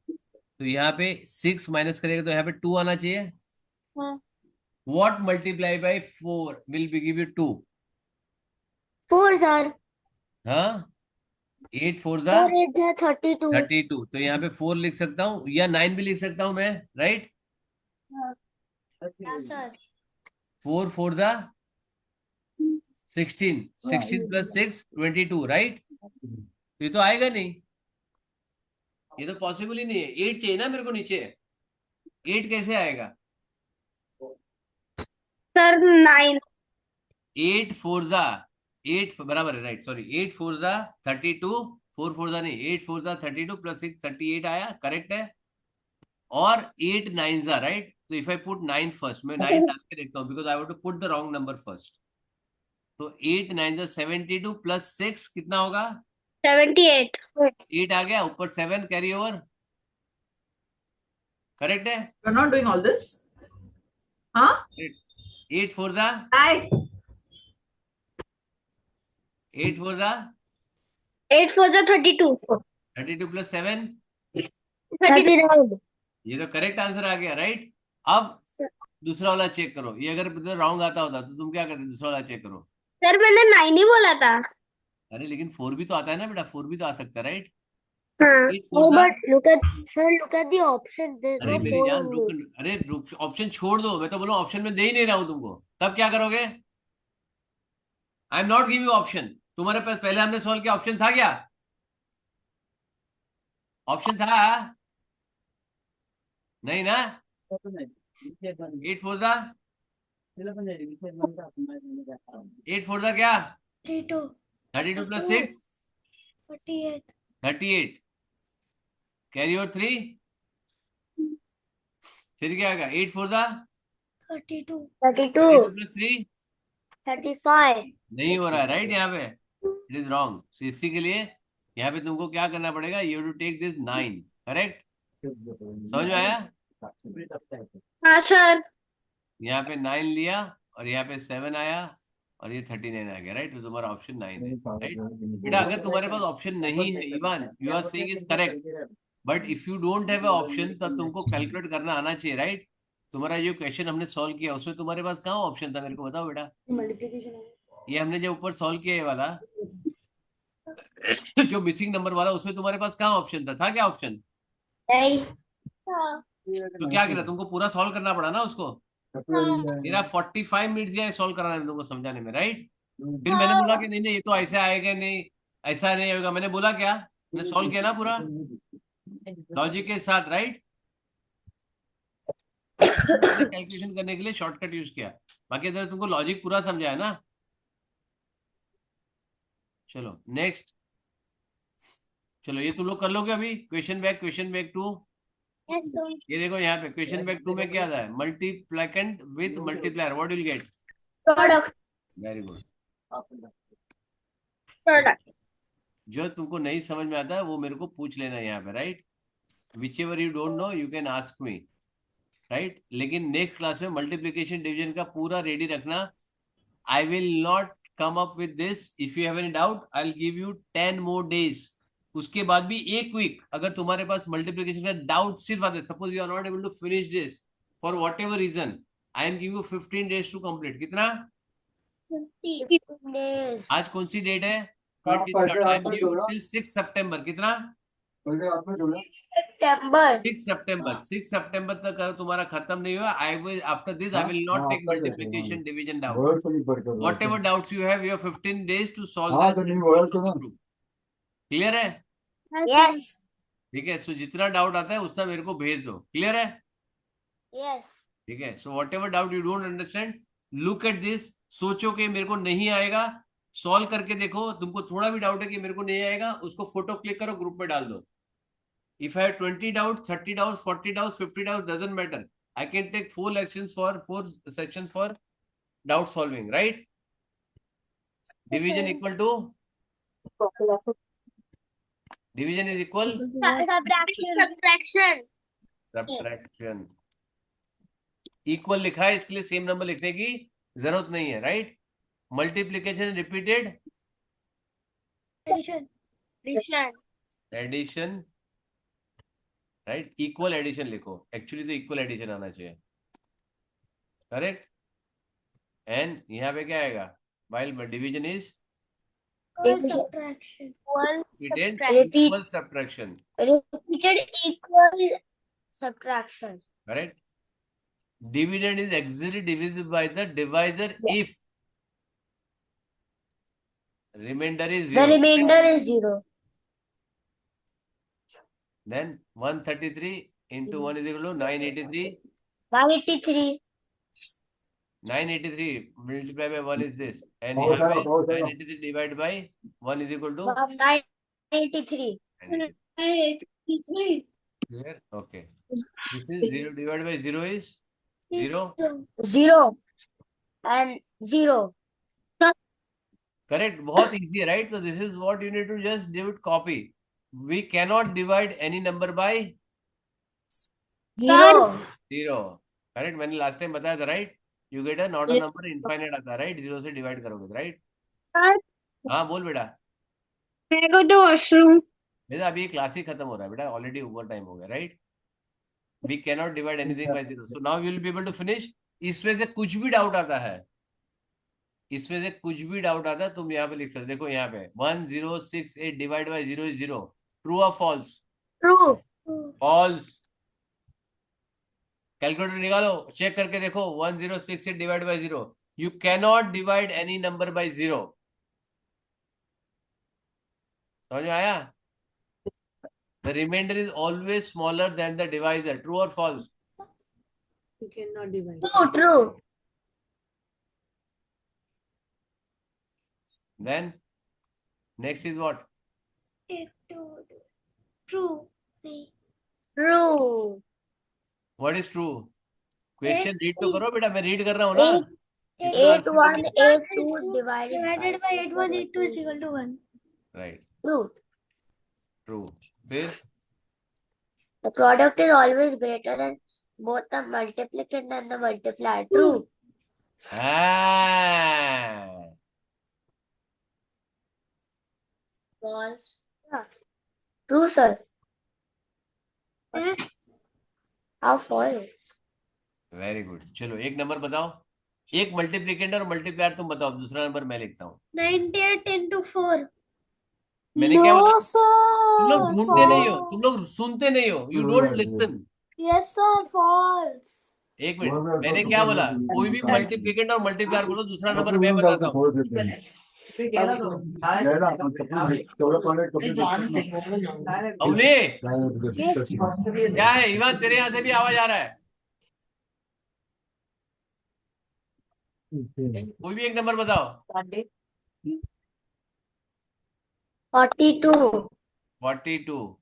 तो यहाँ पे 6 माइनस करेगा तो यहाँ पे 2 आना चाहिए। What multiply by 4 will be give you 2? 4, sir. हाँ, 8 4 4 is 32. 32, तो यहाँ पे 4 लिख सकता हूँ या 9 भी लिख सकता हूँ मैं, right. Yeah, sir. 4 4 16, 16 plus 6 22, right. तो ये तो आएगा नहीं, ये तो पॉसिबल ही नहीं है। 8 चाहिए ना मेरे को नीचे, 8 कैसे आएगा? Sir, 9. 8 4 8 बराबर है, राइट, सॉरी, 8 4 32, 4 4 नहीं, 8 4 32 प्लस 6 38 आया, करेक्ट है। और 8 9 राइट, तो इफ आई पुट 9 फर्स्ट, मैं 9 डाल के देखता हूँ because I want to put the wrong number first. तो 8 9 72 प्लस 6 कितना होगा? 78. 8 आ गया, ऊपर 7 कैरी ओवर, करेक्ट है। You're not doing all this? Huh? 8 4 Hi. 8 4 8 4 is 32. 32 plus 7, 30 round. ये तो करेक्ट आंसर आ गया, राइट। अब दूसरा वाला चेक करो, ये अगर रॉन्ग आता होता तो तुम क्या करते? दूसरा वाला चेक करो। सर मैंने 9 ही बोला था. अरे लेकिन 4 भी तो आता है ना बेटा, 4 भी तो आ सकता है, राइट। हाँ. 8 Sir, 4 but look at the option. There's अरे no मेरी 4 जान रुक, only. अरे रुक, ऑप्शन छोड़ दो, मैं तो बोला ऑप्शन में दे ही नहीं रहा हूं तुमको, तब क्या करोगे? I am not giving option. तुम्हारे पास पहले हमने सॉल्व किया, ऑप्शन था क्या? ऑप्शन था नहीं ना? 8 4 8 4 क्या? 32. 32 प्लस 6 48. 38, कैरी ओवर 3, फिर क्या आएगा? 8 4 32. 32 32. प्लस 3, 35. नहीं हो रहा है, राइट। यहाँ पे इट इज रॉन्ग, इसी के लिए यहाँ पे तुमको क्या करना पड़ेगा? You to take this 9, correct. समझ में आया? हाँ सर. यहाँ पे 9 लिया और यहाँ पे 7 आया और ये 39 आ गया, राइट। तो तुम्हारा ऑप्शन 9 है, राइट। बेटा अगर तुम्हारे पास ऑप्शन नहीं है, even you are saying is correct, but if you don't have a option तब तुमको कैलकुलेट करना आना चाहिए, राइट। तुम्हारा जो क्वेश्चन हमने सॉल्व किया उसमें तुम्हारे पास कहाँ ऑप्शन था, मेरे को बताओ बेटा। ये हमने जो ऊपर सॉल्व किया ये वाला जो मिसिंग नंबर वाला, उसमें तुम्हारे पास कहाँ ऑप्शन था क्या ऑप्शन? नहीं. तो क्या करा, तुमको पूरा सॉल्व करना पड़ा ना उसको। मेरा 45 मिनट्स गया सॉल्व कराने में, तुमको समझाने में, राइट। फिर मैंने बोला कि नहीं नहीं ये तो ऐसे आएगा नहीं, ऐसा नहीं होगा, मैंने बोला क्या, मैंने सॉल्व किया ना पूरा लॉजिक के साथ, राइट। कैलकुलेशन करने के लिए शॉर्टकट यूज किया, बाकी अगर तुमको लॉजिक पूरा समझाया ना। चलो नेक्स्ट, चलो ये तुम लोग कर लोगे अभी। Question back 2, Yes, sir. ये देखो यहाँ पे क्वेश्चन बैक 2 में क्या था? Multiplicand with multiplier, what will get? Product. Very good. Product. जो तुमको नहीं समझ में आता है वो मेरे को पूछ लेना यहाँ पे, right. Which ever you don't no you can ask me, right. लेकिन नेक्स्ट क्लास में मल्टीप्लीकेशन डिवीजन का पूरा रेडी रखना। आई will not come up with this, if you have any doubt I will give you 10 more days. उसके बाद भी एक week अगर तुम्हारे पास मल्टीप्लीकेशन का डाउट सिर्फ आता है, suppose you are not able to finish this for what ever reason, I am giving you 15 days to complete. कितना? 15 days. आज कौन सी डेट है? 23rd। I am giving till 6 सितंबर। कितना? September. 6 सितंबर। 6 सितंबर तक अगर तुम्हारा खत्म नहीं हुआ, I will after this I will not take multiplication division doubt. What ever doubts you have, you have 15 days to solve. Clear है? Yes. ठीक है, सो जितना डाउट आता है उतना मेरे को भेज दो। क्लियर है? Yes. ठीक है, so what ever doubt you don't understand, look at this. सोचो कि मेरे को नहीं आएगा, सॉल्व करके देखो। तुमको थोड़ा भी डाउट है कि मेरे को नहीं आएगा, उसको फोटो क्लिक करो, ग्रुप में डाल दो। If I have 20 doubt, 30 doubt, 40 doubt, 50 doubt, doesn't matter, I can take 4 lectures for 4 sections for doubt solving, right. Division equal to, division is equal Subtraction. Subtraction. Subtraction. Equal लिखा है, इसके लिए same number लिखने की जरूरत नहीं है, right. Multiplication repeated, addition addition, right. Equal addition लिखो, एक्चुअली तो इक्वल एडिशन आना चाहिए, करेक्ट। एंड यहाँ पे क्या आएगा, while division is Subtraction. repeated Repeat. equal subtraction, Repeated equal subtraction. correct. Dividend is exactly divisible by the divisor if remainder is The 0. remainder is 0. Then 133 into 1 is equal to 983. 983. 983 multiplied by 1 is this. And here by 983 divided by 1 is equal to 983. 983. Clear? Okay. This is 0 divided by 0 is 0. 0 and 0. Correct. बहुत easy है, right? So this is what you need to just do it copy. We cannot divide any number by 0. 0. Correct. मैंने last time बताया था, right? You get a not a number infinite आता है, right? 0 से divide करोगे, right? हाँ बोल बेटा। मेरे को तो वॉशरूम। बेटा अभी क्लास ही खत्म हो रहा है बेटा, ऑलरेडी ओवर टाइम हो गया, right. We can not divide anything by 0, so now you will be able to finish. इसमें से कुछ भी डाउट आता है, इसमें से कुछ भी डाउट आता है, तुम यहाँ पे लिख सकते हो। देखो यहाँ पे 1068 डिवाइड बाय 0 इज 0, ट्रू और फॉल्स? True. फॉल्स। कैलकुलेटर निकालो, चेक करके देखो। 1068 divide by 0, you can not divide any number by 0। समझ में आया? The remainder is always smaller than the divisor. True or false? You cannot divide. True. Then next is what? True. True. What is true? Question read तो करो बेटा, मैं read कर रहा हूँ ना। 8182 divided by 8182 is equal to 1. Right. True. True. फिर The product is always greater than both the multiplicand and the multiplier. True. हाँ, false True, sir. How false? very good. चलो एक नंबर बताओ, एक मल्टीप्लिकेंड और मल्टीप्लायर तुम बताओ, दूसरा नंबर मैं लिखता हूँ। 98 into 4. मैंने क्या बोला? sir. तुम लोग ढूंढते नहीं हो, तुम लोग सुनते नहीं हो, you don't listen. Yes, sir. False. एक मिनट, मैंने क्या बोला? कोई भी मल्टीप्लिकेंड और मल्टीप्लायर बोलो, दूसरा नंबर मैं बताता हूँ। अवनी क्या है? इवान तेरे यहाँ से भी आवाज आ रहा है? कोई भी एक नंबर बताओ। 42. 42।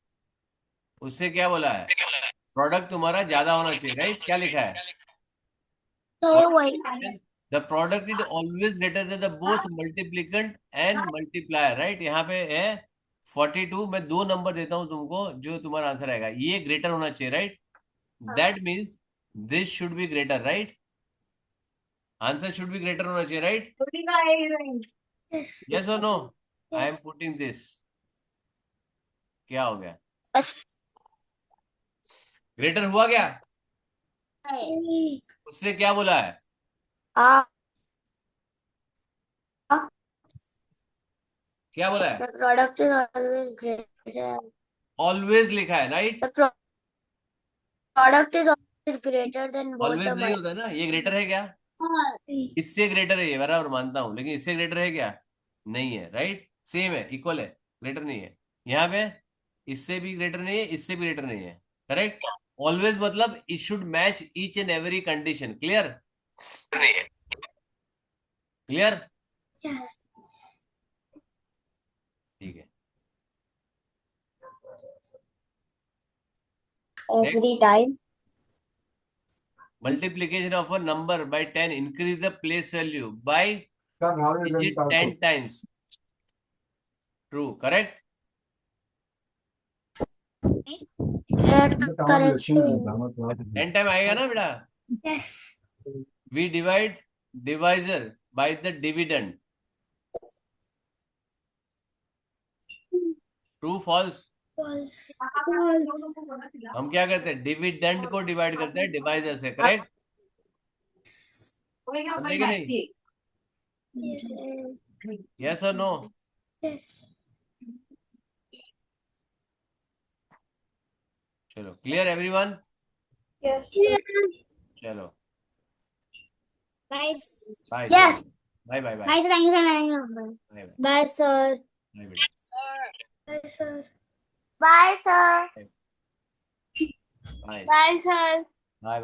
उससे क्या बोला है? प्रोडक्ट तुम्हारा ज्यादा होना चाहिए, राइट? क्या लिखा है? The product is always greater than the both multiplicand and multiplier, right? यहाँ पे है 42। मैं 2 नंबर देता हूँ तुमको, जो तुम्हारा आंसर आएगा ये ग्रेटर होना चाहिए, right? That means this should be greater, right? Answer should be greater होना चाहिए, राइट? यस और no? I am putting this. क्या हो गया? ग्रेटर हुआ क्या? उसने क्या बोला है? क्या बोला है? The product is always greater. Always लिखा है, right? The product is always greater than both always the नहीं होता ना। ये ग्रेटर है क्या? इससे ग्रेटर है ये, बराबर मानता हूं, लेकिन इससे ग्रेटर है क्या? नहीं है, राइट? सेम है, इक्वल है, ग्रेटर नहीं है। यहाँ पे इससे भी ग्रेटर नहीं है, इससे भी ग्रेटर नहीं है, करेक्ट? ऑलवेज मतलब it should match each and every condition. Clear? Clear? ठीक है। every time. Multiplication of a number by 10 increase the place value by digit 10 times. True, correct? That correct. 10 time आएगा ना बेटा. Yes. We divide divisor by the dividend. True, false? False. हम क्या करते हैं? Dividend को डिवाइड करते हैं डिवाइजर से. करेक्ट? समझे कि नहीं? Yes. यस और नो? Yes. चलो, क्लियर एवरीवन? Yes. चलो, bye bye. Yes. Bye bye bye. Bye thank you sir. Bye Bye, sir. बेटा. Bye, sir. Bye, sir. Bye Bye, sir. Bye.